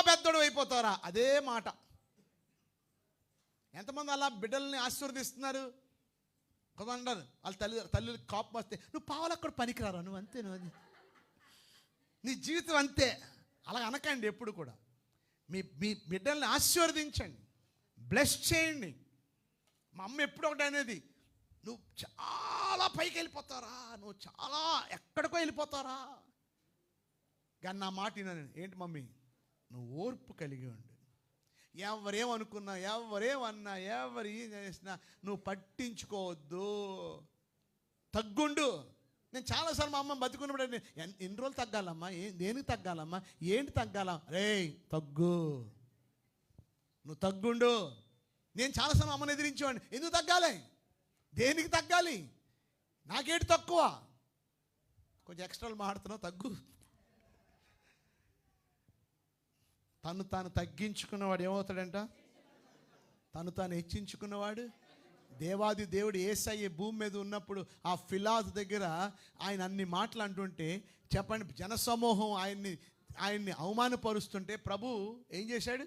పెద్దోడు అయిపోతారా. అదే మాట. ఎంతమంది అలా బిడ్డల్ని ఆశీర్వదిస్తున్నారు? కొంతమంది అంటారు వాళ్ళ తల్లికి కోపం వస్తే, నువ్వు పావలక్కడ పనికిరారా, నువ్వు అంతే, నువ్వు అది, నీ జీవితం అంతే. అలా అనకండి ఎప్పుడు కూడా. మీ బిడ్డల్ని ఆశీర్వదించండి, బ్లెస్ చేయండి. మా అమ్మ ఎప్పుడు ఒకటి అనేది, నువ్వు చాలా పైకి వెళ్ళిపోతారా, నువ్వు చాలా ఎక్కడికో వెళ్ళిపోతారా. కానీ నా మాట విన్నాను. ఏంటి మమ్మీ? నువ్వు ఓర్పు కలిగి ఉండు. ఎవరేమనుకున్నా, ఎవరేమన్నా, ఎవరు ఏం చేసినా నువ్వు పట్టించుకోవద్దు, తగ్గుండు. నేను చాలాసార్లు మా అమ్మ బతుకున్నప్పుడు ఎన్ని రోజులు తగ్గాలమ్మా, దేనికి తగ్గాలమ్మా, ఏంటి తగ్గాల? రే తగ్గు, నువ్వు తగ్గుండు. నేను చాలాసార్లు అమ్మని ఎదిరించేవాడిని. ఎందుకు తగ్గాలి, దేనికి తగ్గాలి, నాకేంటి తక్కువ, కొంచెం ఎక్స్ట్రాలు మాడుతున్నావు, తగ్గు. తను తాను తగ్గించుకున్నవాడు ఏమవుతాడంట? తను తాను హెచ్చించుకున్నవాడు. దేవాది దేవుడు యేసయ్య భూమి మీద ఉన్నప్పుడు ఆ ఫిలాజ్ దగ్గర ఆయన అన్ని మాటలు అంటుంటే చెప్పండి, జనసమూహం ఆయన్ని అవమానపరుస్తుంటే ప్రభు ఏం చేశాడు?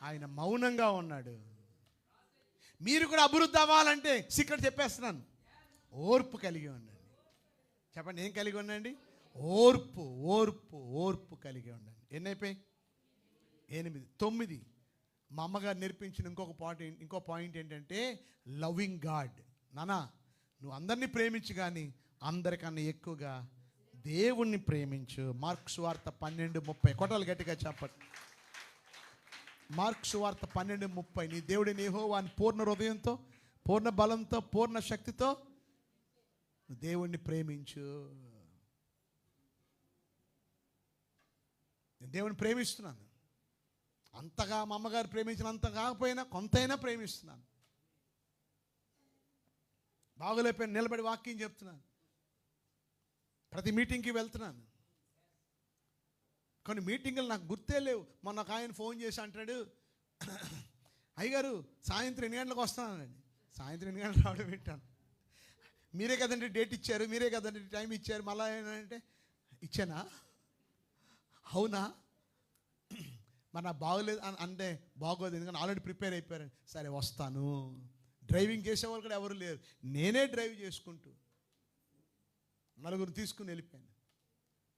ఆయన మౌనంగా ఉన్నాడు. మీరు కూడా అభివృద్ధి అవ్వాలంటే సీక్రెట్ చెప్పేస్తున్నాను, ఓర్పు కలిగి ఉండండి. చెప్పండి, ఏం కలిగి ఉండండి? ఓర్పు. ఓర్పు ఓర్పు కలిగి ఉండండి. ఎన్ని అయిపోయి? 8. 9. మా అమ్మగారు నేర్పించిన ఇంకో పాయింట్ ఏంటంటే లవింగ్ గాడ్. నానా నువ్వు అందరినీ ప్రేమించు, కానీ అందరికన్నా ఎక్కువగా దేవుణ్ణి ప్రేమించు. మార్కు సువార్త 12:30. కొట్టాలి గట్టిగా చెప్పండి. మార్కు సువార్త 12:30. నీ దేవుడిని యెహోవాని పూర్ణ హృదయంతో, పూర్ణ బలంతో, పూర్ణ శక్తితో నువ్వు దేవుణ్ణి ప్రేమించు. నేను దేవుణ్ణి ప్రేమిస్తున్నాను. అంతగా మా అమ్మగారు ప్రేమించినంత కాకపోయినా కొంతైనా ప్రేమిస్తున్నాను. బాగోలేకపోయినా నిలబడి వాక్యం చెప్తున్నాను, ప్రతి మీటింగ్కి వెళ్తున్నాను. కొన్ని మీటింగులు నాకు గుర్తే లేవు. మొన్న ఒక ఆయన ఫోన్ చేసి అంటాడు, అయ్యగారు సాయంత్రం 8 గంటలకు వస్తున్నానండి. సాయంత్రం 8 గంటలు రావడం పెట్టాను. మీరే కదండి డేట్ ఇచ్చారు, మీరే కదండి టైం ఇచ్చారు, మళ్ళీ ఏంటంటే ఇచ్చానా, అవునా, మన బాగోలేదు అంటే బాగోదు, ఎందుకంటే ఆల్రెడీ ప్రిపేర్ అయిపోయారు. సరే వస్తాను. డ్రైవింగ్ చేసేవాళ్ళు కూడా ఎవరు లేరు, నేనే డ్రైవ్ చేసుకుంటూ నలుగురు తీసుకుని వెళ్ళిపోయాను.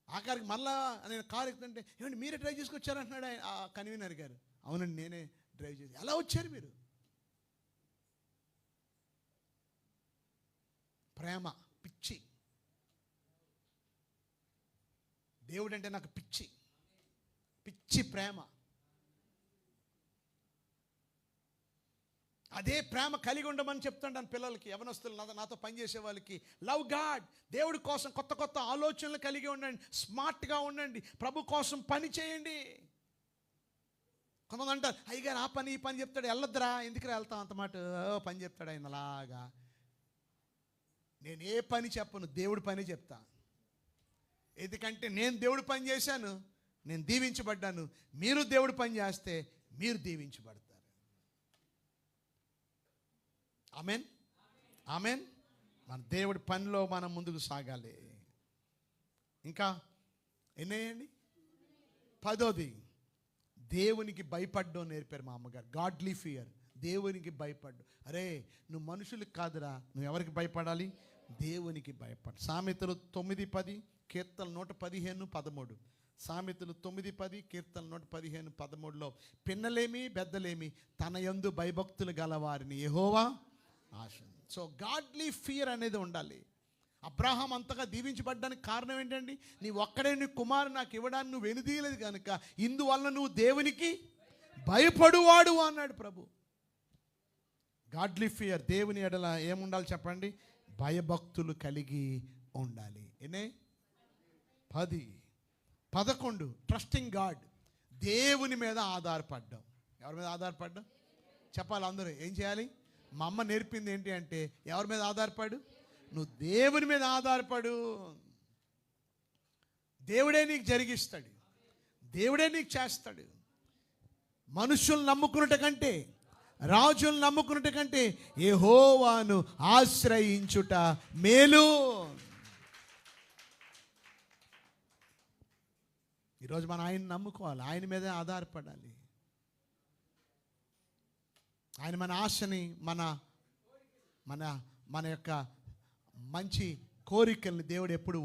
ఆఖరికి మళ్ళా నేను కారు ఎక్కుతుంటే ఏమంటే మీరే డ్రైవ్ చేసుకొచ్చారంటున్నాడు ఆయన, ఆ కన్వీనర్ గారు. అవునండి నేనే డ్రైవ్ చేసి. ఎలా వచ్చారు మీరు? ప్రేమ, పిచ్చి. దేవుడు అంటే నాకు పిచ్చి, పిచ్చి ప్రేమ. అదే ప్రేమ కలిగి ఉండమని చెప్తాను పిల్లలకి, యవనస్తులు, నాతో పనిచేసే వాళ్ళకి. Love God. దేవుడి కోసం కొత్త కొత్త ఆలోచనలు కలిగి ఉండండి, స్మార్ట్గా ఉండండి, ప్రభు కోసం పని చేయండి. కొంతమంది అంటారు అయ్యగారు ఆ పని ఈ పని చెప్తాడు, వెళ్ళొద్దురా, ఎందుకు వెళ్తాం అంత మాట, పని చెప్తాడు ఆయన అలాగా. నేను ఏ పని చెప్పను, దేవుడి పని చెప్తా. ఎందుకంటే నేను దేవుడి పని చేశాను, నేను దీవించబడ్డాను. మీరు దేవుడి పని చేస్తే మీరు దీవించబడతారు. Amen, amen. మన దేవుడి పనిలో మనం ముందుకు సాగాలి. ఇంకా ఎన్నేయండి? 10ది, దేవునికి భయపడ్డం నేర్పారు మా అమ్మగారు. గాడ్లీ ఫియర్, దేవునికి భయపడ్డు. అరే నువ్వు మనుషులకు కాదురా, నువ్వు ఎవరికి భయపడాలి? దేవునికి భయపడు. సామెతలు 9:10, కీర్తన 115:13. సామెతలు 9:10, కీర్తన 115:13లో పిన్నలేమి పెద్దలేమి తన యందు భయభక్తులు గలవారిని యెహోవా ఆశ. సో గాడ్లీ ఫియర్ అనేది ఉండాలి. అబ్రహాం అంతగా దీవించబడ్డానికి కారణం ఏంటండి? నీ ఒక్కడే నీ కుమారు నాకు ఇవ్వడానికి నువ్వు వెనుదీయలేదు కనుక, ఇందువల్ల నువ్వు దేవునికి భయపడువాడు అన్నాడు ప్రభు. గాడ్లీ ఫియర్, దేవుని ఎడల ఏముండాలి చెప్పండి? భయభక్తులు కలిగి ఉండాలి. 10. 11, ట్రస్టింగ్ గాడ్, దేవుని మీద ఆధారపడ్డాం. ఎవరి మీద ఆధారపడ్డాం చెప్పాలి అందరూ. ఏం చేయాలి? మా అమ్మ నేర్పింది ఏంటి అంటే, ఎవరి మీద ఆధారపడు? నువ్వు దేవుని మీద ఆధారపడు. దేవుడే నీకు జరిగిస్తాడు, దేవుడే నీకు చేస్తాడు. మనుషులు నమ్ముకున్నట కంటే, రాజులను నమ్ముకున్నట కంటే యెహోవాను ఆశ్రయించుట మేలు. ఈరోజు మనం ఆయన నమ్ముకోవాలి, ఆయన మీదే ఆధారపడాలి. ఆయన మన ఆశని, మన మన మన యొక్క మంచి కోరికల్ని దేవుడు ఎప్పుడు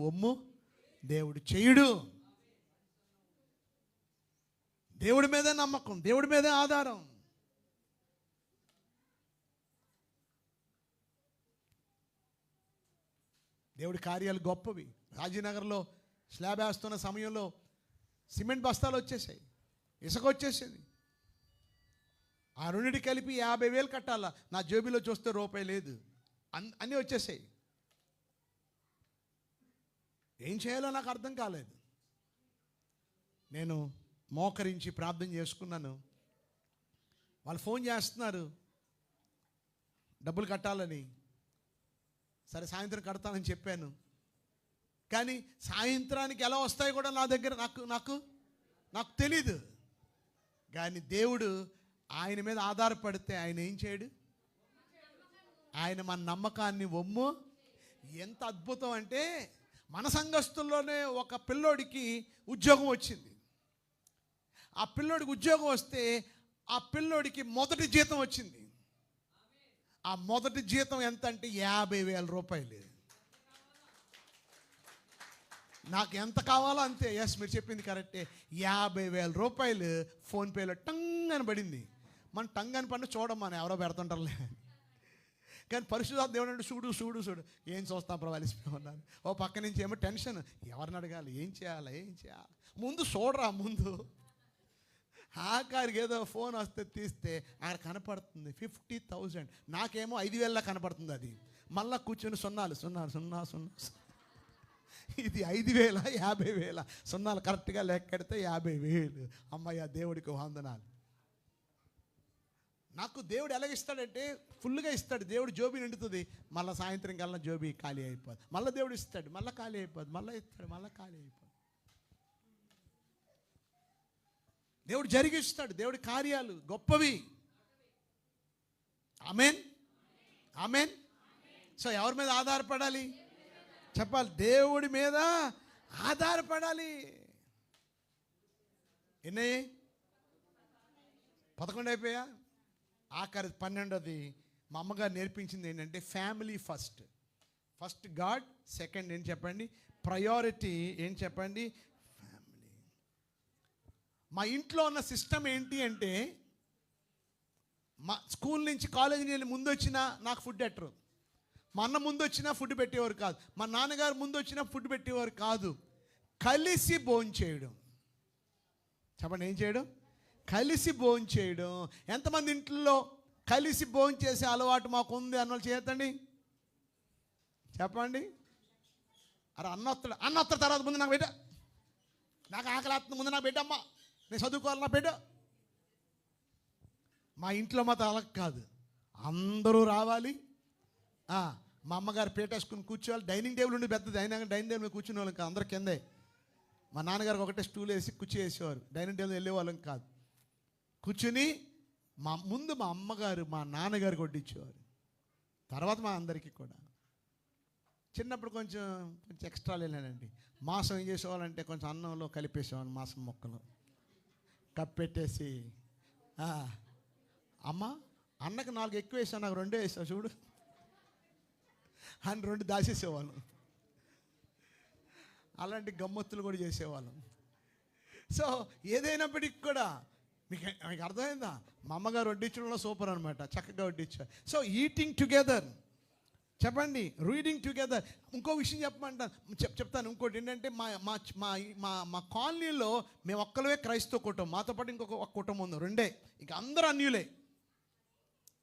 దేవుడు చేయుడు. దేవుడి మీదే నమ్మకం, దేవుడి మీదే ఆధారం. దేవుడి కార్యాలు గొప్పవి. రాజీనగర్లో స్లాబ్ వేస్తున్న సమయంలో సిమెంట్ బస్తాలు వచ్చేసాయి, ఇసుక వచ్చేసింది. ఆ రెండింటి కలిపి 50,000 కట్టాలా. నా జేబులో చూస్తే రూపాయి లేదు, అన్నీ వచ్చేసాయి. ఏం చేయాలో నాకు అర్థం కాలేదు. నేను మోకరించి ప్రార్థన చేసుకున్నాను. వాళ్ళు ఫోన్ చేస్తున్నారు డబ్బులు కట్టాలని. సరే సాయంత్రం కడతానని చెప్పాను. కానీ సాయంత్రానికి ఎలా వస్తాయో కూడా నా దగ్గర నాకు తెలీదు. కానీ దేవుడు, ఆయన మీద ఆధారపడితే ఆయన ఏం చేయడు? ఆయన మన నమ్మకాన్ని ఎంత అద్భుతం అంటే, మన సంఘస్థుల్లోనే ఒక పిల్లోడికి ఉద్యోగం వచ్చింది. ఆ పిల్లోడికి ఉద్యోగం వస్తే ఆ పిల్లోడికి మొదటి జీతం వచ్చింది. ఆ మొదటి జీతం ఎంత అంటే 50,000 రూపాయలు. నాకు ఎంత కావాలో అంతే. ఎస్, మీరు చెప్పింది కరెక్టే. 50,000 రూపాయలు ఫోన్పేలో టంగ్ అని పడింది. మన టంగ్ అని పడిన చూడమ్మా, ఎవరో పెడుతుంటారులే. కానీ పరిశుద్ధాత్మ దేవుడు అంటే చూడు ఏం చూస్తాం ప్రభు, అలిసిపోయి. ఓ పక్క నుంచి ఏమో టెన్షన్, ఎవరిని అడగాలి, ఏం చేయాలి. ముందు చూడరా ముందు. ఆఖరికి ఏదో ఫోన్ వస్తే తీస్తే అక్కడ కనపడుతుంది 50,000. నాకేమో 5,000 కనపడుతుంది. అది మళ్ళా కూర్చొని సున్నాలు. ఇది 5,000, 50,000 సున్నాలు కరెక్ట్గా లెక్కెడితే 50,000. అమ్మయ్య, దేవుడికి వందనాలు. నాకు దేవుడు ఎలాగిస్తాడంటే ఫుల్గా ఇస్తాడు. దేవుడు జోబీ నిండుతుంది, మళ్ళీ సాయంత్రం కల్లా జోబీ ఖాళీ అయిపోద్ది. మళ్ళీ దేవుడు ఇస్తాడు, మళ్ళీ ఖాళీ అయిపోద్ది, మళ్ళీ ఇస్తాడు, మళ్ళీ ఖాళీ అయిపోద్ది. దేవుడు జరిగిస్తాడు. దేవుడి కార్యాలు గొప్పవి. Amen, amen. సో ఎవరి మీద ఆధారపడాలి చెప్పాలి? దేవుడి మీద ఆధారపడాలి. ఎన్ని 11 అయిపోయా? ఆఖరి 12ది మా అమ్మగారు నేర్పించింది ఏంటంటే family first. First God, second ఏం చెప్పండి? ప్రయారిటీ ఏం చెప్పండి? ఫ్యామిలీ. మా ఇంట్లో ఉన్న సిస్టమ్ ఏంటి అంటే, మా స్కూల్ నుంచి కాలేజీ వెళ్ళి ముందు వచ్చినా నాకు ఫుడ్ పెట్టరు, మా అన్న ముందు వచ్చినా ఫుడ్ పెట్టేవారు కాదు, మా నాన్నగారు ముందు వచ్చినా ఫుడ్ పెట్టేవారు కాదు. కలిసి భోంచేయడం. చెప్పండి, ఏం చేయడం? కలిసి భోంచేయడం. ఎంతమంది ఇంట్లో కలిసి భోంచేసే అలవాటు మాకు ఉంది అన్నోళ్ళు చేయొద్దండి, చెప్పండి. అరే అన్న వస్తాడు తర్వాత ముందు నాకు పెట్ట, నాకు ఆకలి వస్తుంది ముందు నాకు పెట్టమ్మా, నేను చదువుకోవాలి నా పెట్ట. మా ఇంట్లో మాత్రం అలా కాదు, అందరూ రావాలి. మా అమ్మగారు పేటేసుకుని కూర్చోవాలి. డైనింగ్ టేబుల్ ఉండి పెద్దది అయినా డైనింగ్ టేబుల్ మీద కూర్చునే వాళ్ళం కాదు, అందరు కిందే. మా నాన్నగారికి ఒకటే స్టూల్ వేసి కుర్చీ వేసేవారు, డైనింగ్ టేబుల్ వెళ్ళేవాళ్ళం కాదు. కూర్చుని ముందు మా అమ్మగారు మా నాన్నగారికి వడ్డించేవారు, తర్వాత మా అందరికీ కూడా. చిన్నప్పుడు కొంచెం ఎక్స్ట్రా వెళ్ళానండి. మాంసం ఏం చేసేవాళ్ళంటే కొంచెం అన్నంలో కలిపేసేవాళ్ళు, మాంసం మొక్కలు కప్పెట్టేసి, అమ్మ అన్నకు 4 ఎక్కువ వేసావు, నాకు 2 వేసావు చూడు అని 2 దాచేసేవాళ్ళం. అలాంటి గమ్మత్తులు కూడా చేసేవాళ్ళం. సో ఏదైనప్పటికి కూడా మీకు అర్థమైందా? మా అమ్మగారు వడ్డించడంలో సూపర్ అనమాట, చక్కగా వడ్డించారు. సో ఈటింగ్ టుగెదర్, చెప్పండి, రీడింగ్ టుగెదర్. ఇంకో విషయం చెప్తాను. ఇంకోటి ఏంటంటే మా మా మా మా కాలనీలో మేము ఒక్కలే క్రైస్తవ కుటుంబం, మాతో పాటు ఇంకొక కుటుంబం ఉంది, 2. ఇక అందరూ అన్యులే.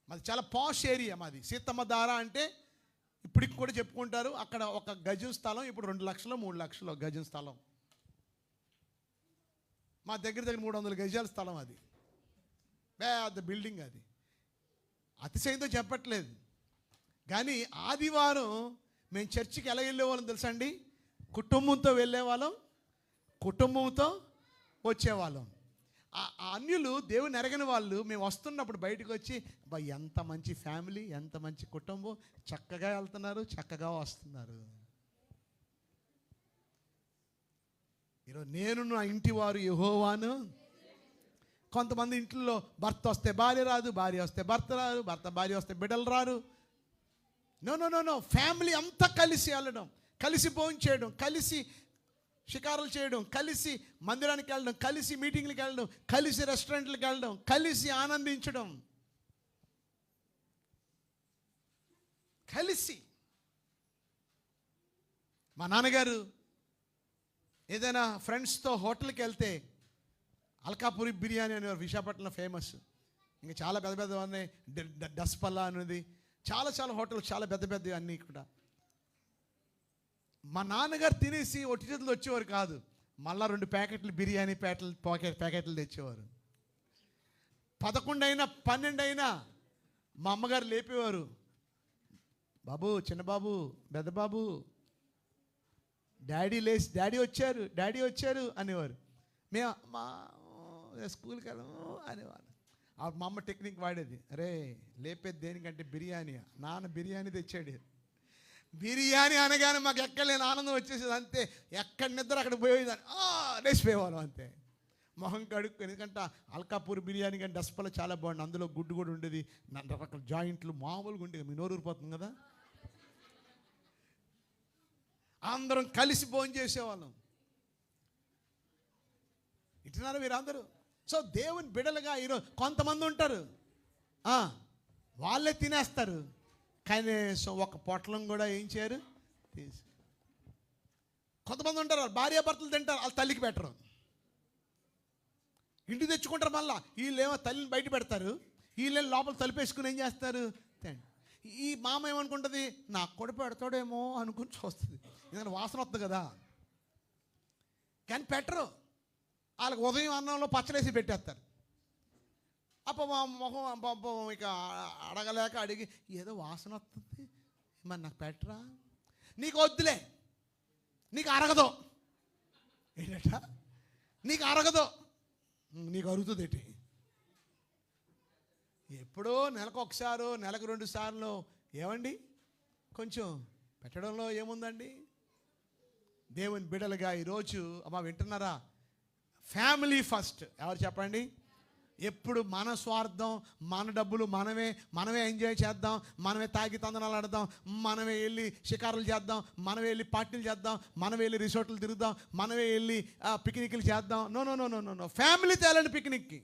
మాది చాలా పాష్ ఏరియా. మాది సీతమ్మ దార అంటే ఇప్పటికి కూడా చెప్పుకుంటారు. అక్కడ ఒక గజం స్థలం ఇప్పుడు 2 లక్షలు 3 లక్షలు గజం స్థలం. మా దగ్గర 300 గజాల స్థలం, అది పెద్ద బిల్డింగ్. అది అతిశయంతో చెప్పట్లేదు. కానీ ఆదివారం మేము చర్చికి ఎలా వెళ్ళేవాళ్ళం తెలుసా అండి? కుటుంబంతో వెళ్ళేవాళ్ళం, కుటుంబంతో వచ్చేవాళ్ళం. ఆ అన్యులు దేవుని ఎరగని వాళ్ళు మేము వస్తున్నప్పుడు బయటకు వచ్చి, ఎంత మంచి ఫ్యామిలీ, ఎంత మంచి కుటుంబం, చక్కగా వెళ్తున్నారు, చక్కగా వస్తున్నారు. ఈరోజు నేను నా ఇంటి వారు యెహోవాను. కొంతమంది ఇంట్లో భర్త వస్తే భార్య రాదు, భార్య వస్తే భర్త రాదు, భార్య వస్తే బిడ్డలు రారు. నో, ఫ్యామిలీ అంతా కలిసి వెళ్ళడం, కలిసి భోంచేయడం, కలిసి షికారులు చేయడం, కలిసి మందిరానికి వెళ్ళడం, కలిసి మీటింగ్లకు వెళ్ళడం, కలిసి రెస్టారెంట్లకు వెళ్ళడం, కలిసి ఆనందించడం, కలిసి. మా నాన్నగారు ఏదైనా ఫ్రెండ్స్తో హోటల్కి వెళ్తే అల్కాపురి బిర్యానీ అనేవారు, విశాఖపట్నంలో ఫేమస్. ఇంకా చాలా పెద్ద పెద్ద ఉన్నాయి, డస్పల్లా అనేది, చాలా హోటల్స్ చాలా పెద్ద అన్నీ కూడా. మా నాన్నగారు తినేసి ఒట్టి చేతులు వచ్చేవారు కాదు, మళ్ళా 2 ప్యాకెట్లు బిర్యానీ ప్యాకెట్లు తెచ్చేవారు. 11 అయినా 12 అయినా మా అమ్మగారు లేపేవారు, బాబు, చిన్నబాబు, పెద్దబాబు, డాడీ వచ్చారు అనేవారు. మేము మా స్కూల్కి వెళ్ళము అనేవారు. మా అమ్మ టెక్నిక్ వాడేది, అరే లేపేది దేనికంటే బిర్యానీ, నాన్న బిర్యానీ తెచ్చాడు. బిర్యానీ అనగానే మాకు ఎక్కడ లేని ఆనందం వచ్చేసేది, అంతే. ఎక్కడ నిద్ర అక్కడ పోయేదాన్ని, లేచిపోయేవాళ్ళం అంతే, మొహం కడుక్కు. ఎందుకంటే అల్కాపూర్ బిర్యానీ కానీ డస్పల చాలా బాగుంది, అందులో గుడ్డు కూడా ఉండేది, రకరకాల జాయింట్లు మామూలుగా ఉండేది. మీ నోరు ఊరిపోతుంది కదా. అందరం కలిసి భోజనం చేసేవాళ్ళం. ఇటున్నారు మీరందరూ. సో దేవుని బిడలుగా ఈరోజు కొంతమంది ఉంటారు, వాళ్ళే తినేస్తారు, కనీసం ఒక పొట్లం కూడా ఏం చేయరు తీసి. కొంతమంది ఉంటారు భార్యాభర్తలు తింటారు, వాళ్ళ తల్లికి పెట్టరు, ఇంటికి తెచ్చుకుంటారు. మళ్ళీ వీళ్ళేమో తల్లిని బయట పెడతారు, వీళ్ళేమో లోపల తలుపేసుకుని ఏం చేస్తారు తిండి. ఈ మామ ఏమనుకుంటుంది, నాకు కూడా పెడతాడేమో అనుకుని చూస్తుంది, ఎందుకంటే వాసన వస్తుంది కదా. కానీ పెట్టరు. వాళ్ళకి ఉదయం అన్నంలో పచ్చడేసి పెట్టేస్తారు. అప్ప మా మొహం ఇక అడగలేక అడిగి, ఏదో వాసన వస్తుంది మరి నాకు పెట్టరా, నీకు వద్దులే, నీకు అరగదు ఏంటట, నీకు అరగదు, నీకు అరుగుతుంది ఏంటి. ఎప్పుడో నెలకు ఒకసారో నెలకు 2 సార్లు ఏమండి కొంచెం పెట్టడంలో ఏముందండి? దేవుని బిడలుగా ఈరోజు అమ్మా వింటున్నారా? Family first. ఎవరు చెప్పండి? ఎప్పుడు మన స్వార్థం, మన డబ్బులు మనమే ఎంజాయ్ చేద్దాం, మనమే తాగి తందనాలు ఆడదాం, మనమే వెళ్ళి షికారులు చేద్దాం, మనమే వెళ్ళి పార్టీలు చేద్దాం, మనమే వెళ్ళి రిసార్ట్లు తిరుగుదాం, మనమే వెళ్ళి పిక్నిక్లు చేద్దాం. No no no no no no family తేలండి పిక్నిక్కి,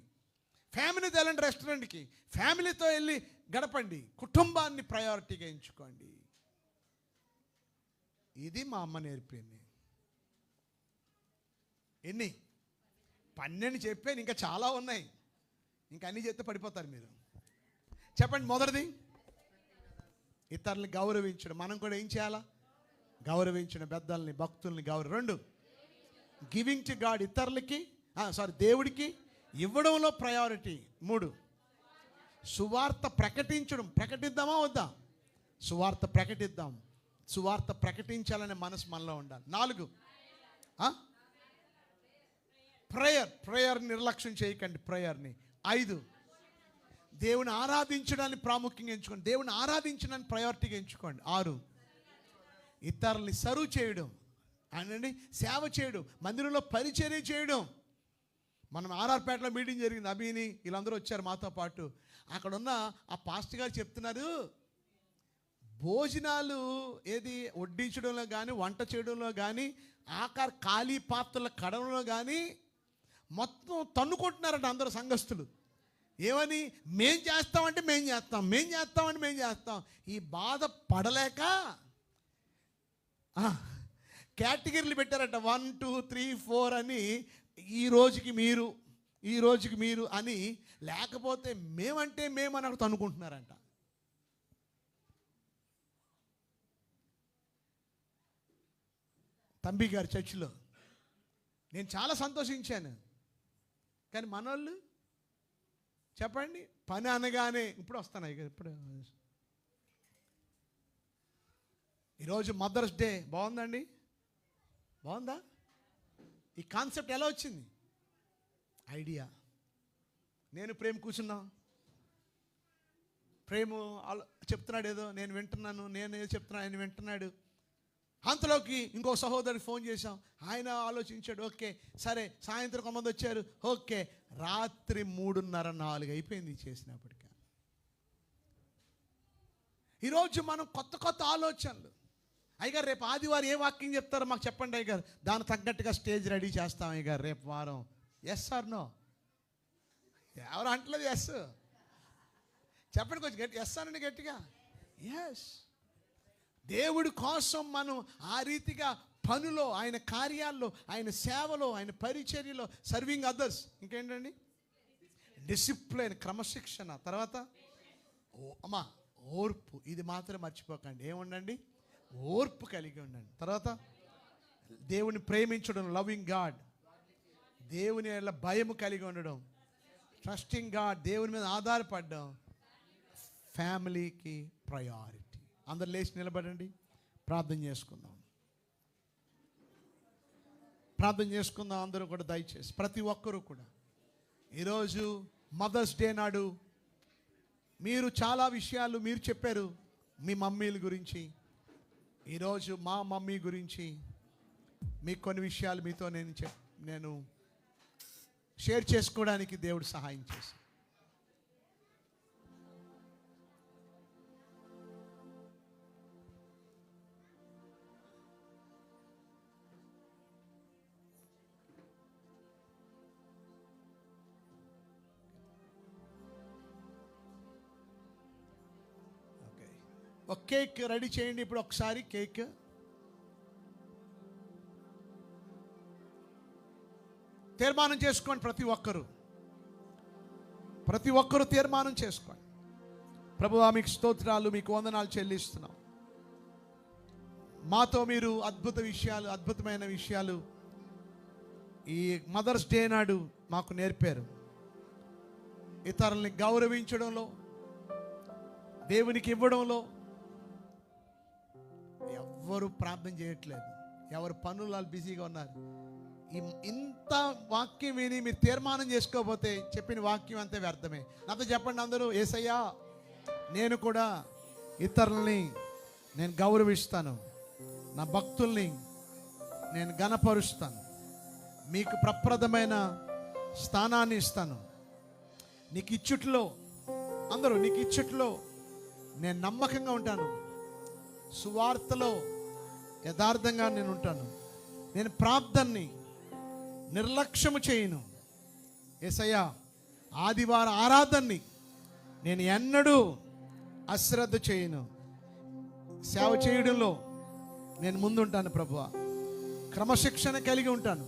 ఫ్యామిలీ తేలండి రెస్టారెంట్కి, ఫ్యామిలీతో వెళ్ళి గడపండి, కుటుంబాన్ని ప్రయారిటీగా ఎంచుకోండి. ఇది మా అమ్మ నేర్పింది. ఎన్ని 12 చెప్పాను, ఇంకా చాలా ఉన్నాయి. ఇంకా అన్నీ చెప్తే పడిపోతారు మీరు. చెప్పండి. మొదటిది ఇతరుల్ని గౌరవించడం. మనం కూడా ఏం చేయాలా? గౌరవించడం, పెద్దల్ని, భక్తుల్ని గౌరవం. 2 గివింగ్ టు గాడ్, ఇతరులకి దేవుడికి ఇవ్వడంలో ప్రయారిటీ. 3 సువార్త ప్రకటించడం. ప్రకటిద్దామా వద్దా? సువార్త ప్రకటిద్దాం. సువార్త ప్రకటించాలనే మనసు మనలో ఉండాలి. 4 ప్రేయర్ నిర్లక్ష్యం చేయకండి, ప్రేయర్ని. 5 దేవుని ఆరాధించడాన్ని ప్రాముఖ్యంగా ఎంచుకోండి, దేవుని ఆరాధించడాన్ని ప్రయారిటీగా ఎంచుకోండి. 6 ఇతరుల్ని సర్వ్ చేయడం, అనండి సేవ చేయడం, మందిరంలో పరిచర్య చేయడం. మనం ఆర్ఆర్పేటలో మీటింగ్ జరిగింది, అభిని వీళ్ళందరూ వచ్చారు మాతో పాటు. అక్కడున్న ఆ పాస్టర్ గారు చెప్తున్నారు, భోజనాలు ఏది వడ్డించడంలో కానీ, వంట చేయడంలో కానీ, ఖాళీ పాత్రల కడడంలో కానీ మొత్తం తన్నుకుంటున్నారంట అందరూ సంఘస్థులు. ఏమని? మేం చేస్తామంటే మేం చేస్తాం. ఈ బాధ పడలేక కేటగిరీలు పెట్టారట. 1 2 3 4 అని, ఈ రోజుకి మీరు అని. లేకపోతే మేమంటే మేము అని అక్కడ తన్నుకుంటున్నారంట. తంబి గారి చర్చిలో నేను చాలా సంతోషించాను. కానీ మనోళ్ళు చెప్పండి, పని అనగానే ఇప్పుడు వస్తున్నాయి కదా. ఇప్పుడు ఈరోజు మదర్స్ డే బాగుందండి, బాగుందా? ఈ కాన్సెప్ట్ ఎలా వచ్చింది? ఐడియా. నేను ప్రేమ కూర్చున్నా, ప్రేమ చెప్తున్నాడు ఏదో, నేను వింటున్నాను, నేను ఏదో చెప్తున్నా, ఆయన వింటున్నాడు. అంతలోకి ఇంకో సహోదరుడికి ఫోన్ చేశాం, ఆయన ఆలోచించాడు, ఓకే సరే. సాయంత్రం కొంతమంది వచ్చారు, ఓకే. రాత్రి 3:30 4 అయిపోయింది చేసినప్పటికీ. ఈరోజు మనం కొత్త ఆలోచనలు. అయ్యగారు రేపు ఆదివారం ఏ వాక్యం చెప్తారో మాకు చెప్పండి అయ్యగారు, దానికి తగ్గట్టుగా స్టేజ్ రెడీ చేస్తాం అయ్యగారు రేపు వారం. Yes or no? ఎవరు అంటలేదు ఎస్? చెప్పండి కొంచెం గట్టి, ఎస్ అనండి గట్టిగా. ఎస్. దేవుడి కోసం మనం ఆ రీతిగా పనులో, ఆయన కార్యాల్లో, ఆయన సేవలో, ఆయన పరిచర్యలో, సర్వింగ్ అదర్స్. ఇంకేంటండి? డిసిప్లిన్, క్రమశిక్షణ. తర్వాత అమ్మా ఓర్పు. ఇది మాత్రం మర్చిపోకండి. ఏముండండి? ఓర్పు కలిగి ఉండండి. తర్వాత దేవుని ప్రేమించడం, లవింగ్ గాడ్. దేవుని వల్ల భయం కలిగి ఉండడం, ట్రస్టింగ్ గాడ్, దేవుని మీద ఆధారపడడం, ఫ్యామిలీకి ప్రయారిటీ. అందరు లేచి నిలబడండి, ప్రార్థన చేసుకుందాం. అందరూ కూడా దయచేసి ప్రతి ఒక్కరూ కూడా. ఈరోజు మదర్స్ డే నాడు మీరు చాలా విషయాలు మీరు చెప్పారు మీ మమ్మీల గురించి. ఈరోజు మా మమ్మీ గురించి మీకు కొన్ని విషయాలు మీతో నేను షేర్ చేసుకోవడానికి దేవుడు సహాయం చేశాడు. ఒక కేక్ రెడీ చేయండి ఇప్పుడు ఒకసారి. కేక్ తీర్మానం చేసుకోండి. ప్రతి ఒక్కరు తీర్మానం చేసుకోండి. ప్రభువా మీకు స్తోత్రాలు, మీకు వందనాలు చెల్లిస్తున్నాం. మాతో మీరు అద్భుతమైన విషయాలు ఈ మదర్స్ డే నాడు మాకు నేర్పారు. ఇతరుల్ని గౌరవించడంలో, దేవునికి ఇవ్వడంలో. ఎవరు ప్రార్థన చేయట్లేదు, ఎవరు పనులు బిజీగా ఉన్నారు. ఇంత వాక్యం విని మీరు తీర్మానం చేసుకోకపోతే చెప్పిన వాక్యం అంతే వ్యర్థమే. నాతో చెప్పండి అందరూ, యేసయ్యా నేను కూడా ఇతరుల్ని నేను గౌరవిస్తాను, నా భక్తుల్ని నేను ఘనపరుస్తాను, మీకు ప్రప్రదమైన స్థానాన్ని ఇస్తాను. నీకు ఇచ్చుట్లో అందరూ నీకు ఇచ్చుట్లో నేను నమ్మకంగా ఉంటాను, సువార్తలో యథార్థంగా నేను ఉంటాను, నేను ప్రార్థనని నిర్లక్ష్యము చేయను. యేసయ్యా, ఆదివారం ఆరాధనని నేను ఎన్నడూ అశ్రద్ధ చేయను. సేవ చేయడంలో నేను ముందుంటాను ప్రభువా. క్రమశిక్షణ కలిగి ఉంటాను,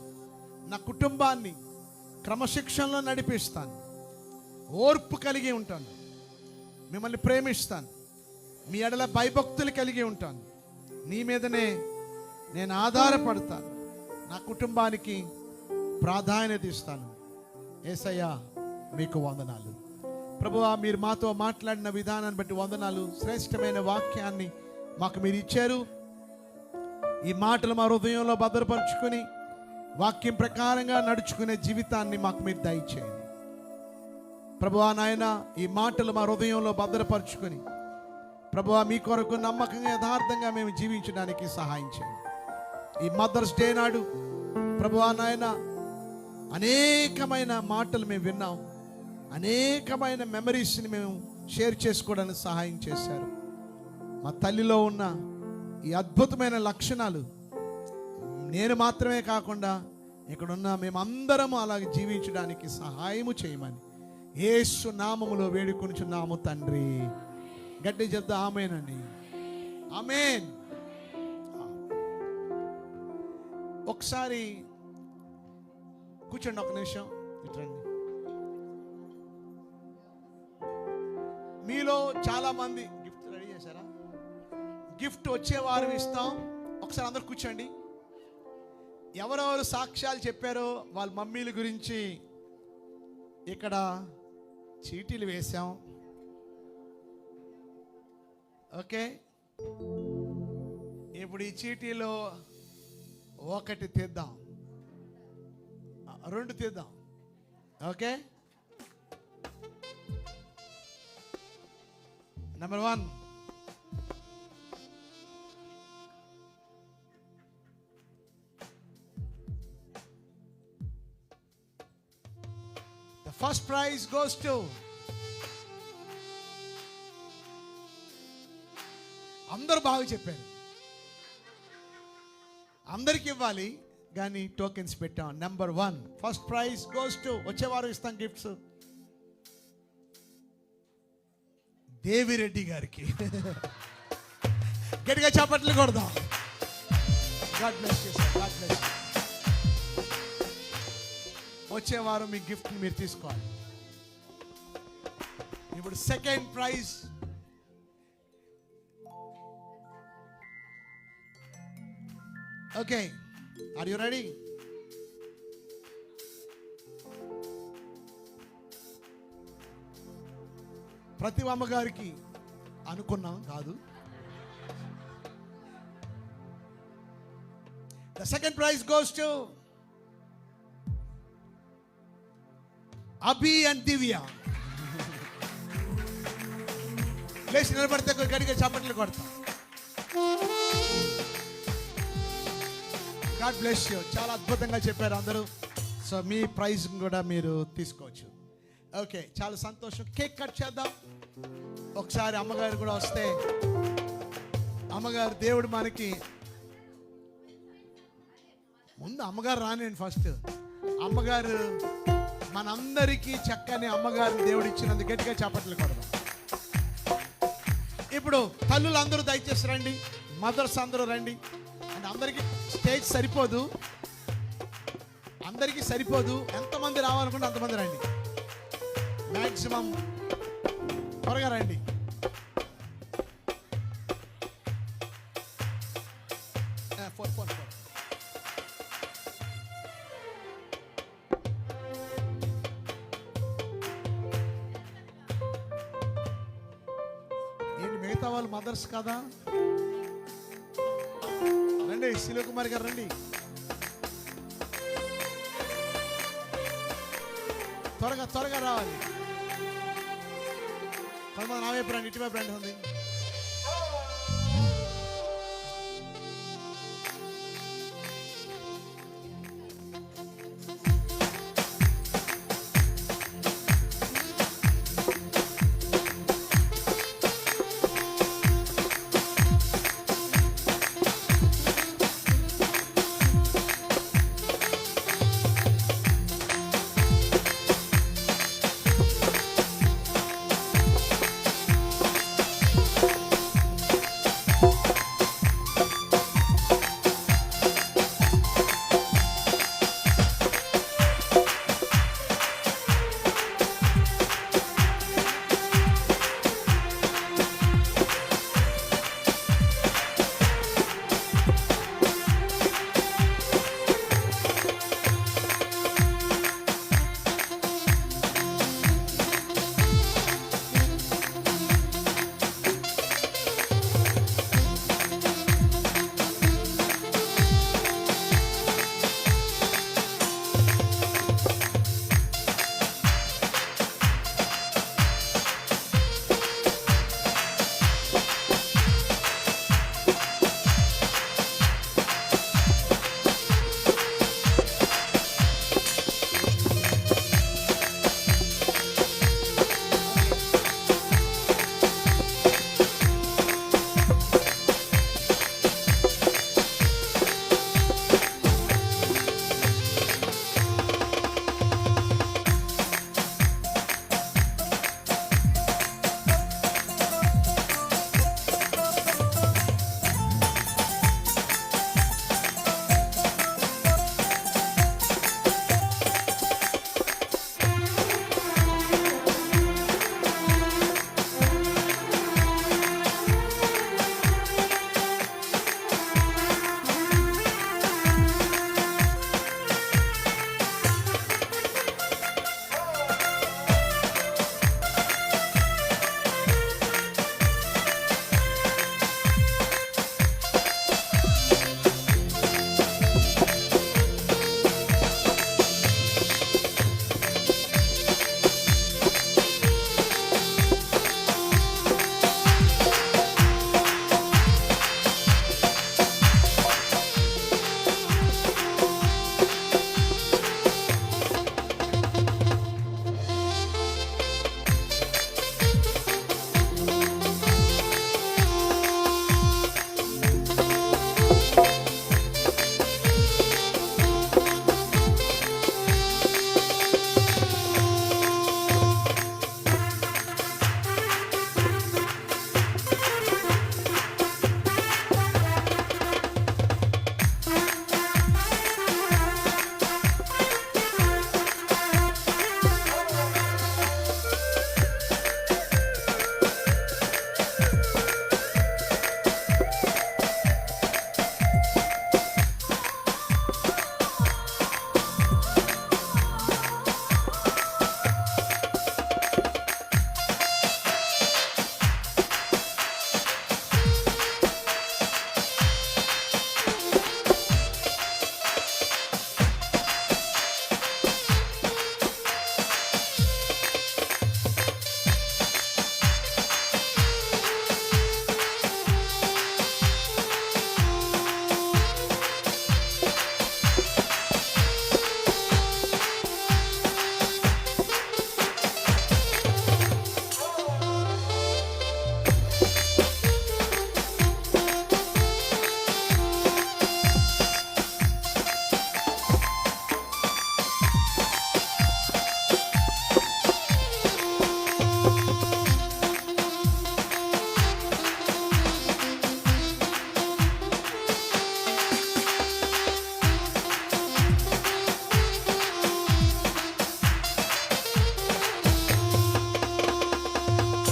నా కుటుంబాన్ని క్రమశిక్షణలో నడిపిస్తాను, ఓర్పు కలిగి ఉంటాను, మిమ్మల్ని ప్రేమిస్తాను, మీ ఎడల భయభక్తులు కలిగి ఉంటాను, నీ మీదనే నేను ఆధారపడతాను, నా కుటుంబానికి ప్రాధాన్యత ఇస్తాను. యేసయ్యా, మీకు వందనాలు ప్రభువా. మీరు మాతో మాట్లాడిన విధానాన్ని బట్టి వందనాలు. శ్రేష్టమైన వాక్యాన్ని మాకు మీరు ఇచ్చారు. ఈ మాటలు మా హృదయంలో భద్రపరుచుకొని వాక్యం ప్రకారంగా నడుచుకునే జీవితాన్ని మాకు మీరు దయచేయండి ప్రభువా. నాయన, ఈ మాటలు మా హృదయంలో భద్రపరుచుకొని ప్రభువా, మీ కొరకు నమ్మకంగా యథార్థంగా మేము జీవించడానికి సహాయం చేయండి. ఈ మదర్స్ డే నాడు ప్రభువా నాయన, అనేకమైన మాటలు మేము విన్నాం, అనేకమైన మెమరీస్ని మేము షేర్ చేసుకోవడానికి సహాయం చేశారు. మా తల్లిలో ఉన్న ఈ అద్భుతమైన లక్షణాలు నేను మాత్రమే కాకుండా ఇక్కడున్న మేమందరము అలాగే జీవించడానికి సహాయము చేయమని యేసు నామములో వేడుకొనుచున్నాము తండ్రి. గట్టి చెప్తా ఆమేనండి. ఆమేన్. ఒకసారి కూర్చోండి, ఒక నిమిషం ఇట్రండి. మీలో చాలా మంది గిఫ్ట్ రెడీ చేశారా? గిఫ్ట్ వచ్చే వారం ఇస్తాం. ఒకసారి అందరు కూర్చోండి. ఎవరెవరు సాక్ష్యాలు చెప్పారో వాళ్ళ మమ్మీల గురించి ఇక్కడ చీటీలు వేశాం. ఓకే, ఇప్పుడు ఈ చీటీలో ఒకటి తీద్దాం, రెండు తీద్దాం. Okay, number 1. The first prize goes to అందరూ బాగా చెప్పారు, అందరికి ఇవ్వాలి కానీ టోకెన్స్ పెట్టాం. Number 1 first prize goes to, వచ్చేవారు ఇస్తాం గిఫ్ట్స్, దేవిరెడ్డి గారికి. గట్టిగా చప్పట్లు కొడదాం. God bless you sir, God bless you. వచ్చేవారు మీ గిఫ్ట్ మీరు తీసుకోవాలి. ఇప్పుడు second prize okay, are you ready? ప్రతి అమ్మగారికి అనుకున్నాం కాదు. The second prize goes to Abhi and Divya. లేచి నిలబడితే గడిగా చప్పట్లు కొడతాం. God bless you. చాలా అద్భుతంగా చెప్పారు అందరూ. సో మీ ప్రైజ్ కూడా మీరు తీసుకోవచ్చు. ఓకే, చాలా సంతోషం. కేక్ కట్ చేద్దాం. ఒకసారి అమ్మగారు కూడా వస్తే, అమ్మగారు దేవుడు మనకి ముందు అమ్మగారు రానియండి. ఫస్ట్ అమ్మగారు మనందరికీ చక్కని అమ్మగారిని దేవుడు ఇచ్చినందుకు గట్టిగా చప్పట్లు కొడదాం. ఇప్పుడు తల్లులు అందరూ దయచేసి రండి, మదర్స్ అందరూ రండి. అంటే అందరికీ స్టేజ్ సరిపోదు, అందరికీ సరిపోదు. ఎంతమంది రావాలనుకుంటే అంతమంది రండి, మ్యాక్సిమం త్వరగా రండి. ఏంటి మిగతా వాళ్ళు మదర్స్ కదా? రండి, శివకుమారి గారు రండి, త్వరగా త్వరగా రావాలి. కొంతమంది నా వైపు రండి, ఇటువైపు రండి. ఉంది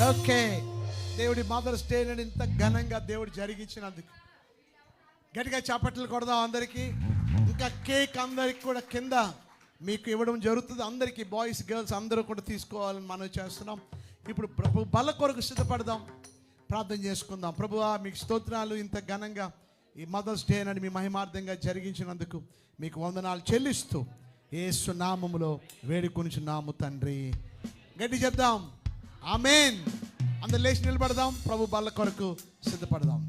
ఓకే, దేవుడి మదర్స్ డే ఇంత ఘనంగా దేవుడు జరిగించినందుకు గట్టిగా చప్పట్లు కొడదాం అందరికీ. ఇంకా కేక్ అందరికి కూడా కింద మీకు ఇవ్వడం జరుగుతుంది. అందరికీ బాయ్స్ గర్ల్స్ అందరూ కూడా తీసుకోవాలని మనం చేస్తున్నాం. ఇప్పుడు ప్రభు బల్ల కొరకు సిద్ధపడదాం, ప్రార్థన చేసుకుందాం. ప్రభువా, మీకు స్తోత్రాలు. ఇంత ఘనంగా ఈ మదర్స్ డే అని మీ మహిమార్థంగా జరిగించినందుకు మీకు వందనాలు చెల్లిస్తూ యేసు నామములో వేడుకొనుచున్నాము తండ్రి. గట్టి చెప్దాం ఆమేన్. అందరు లేచి నిలబడదాం, ప్రభు బల్ల కొరకు సిద్ధపడదాం.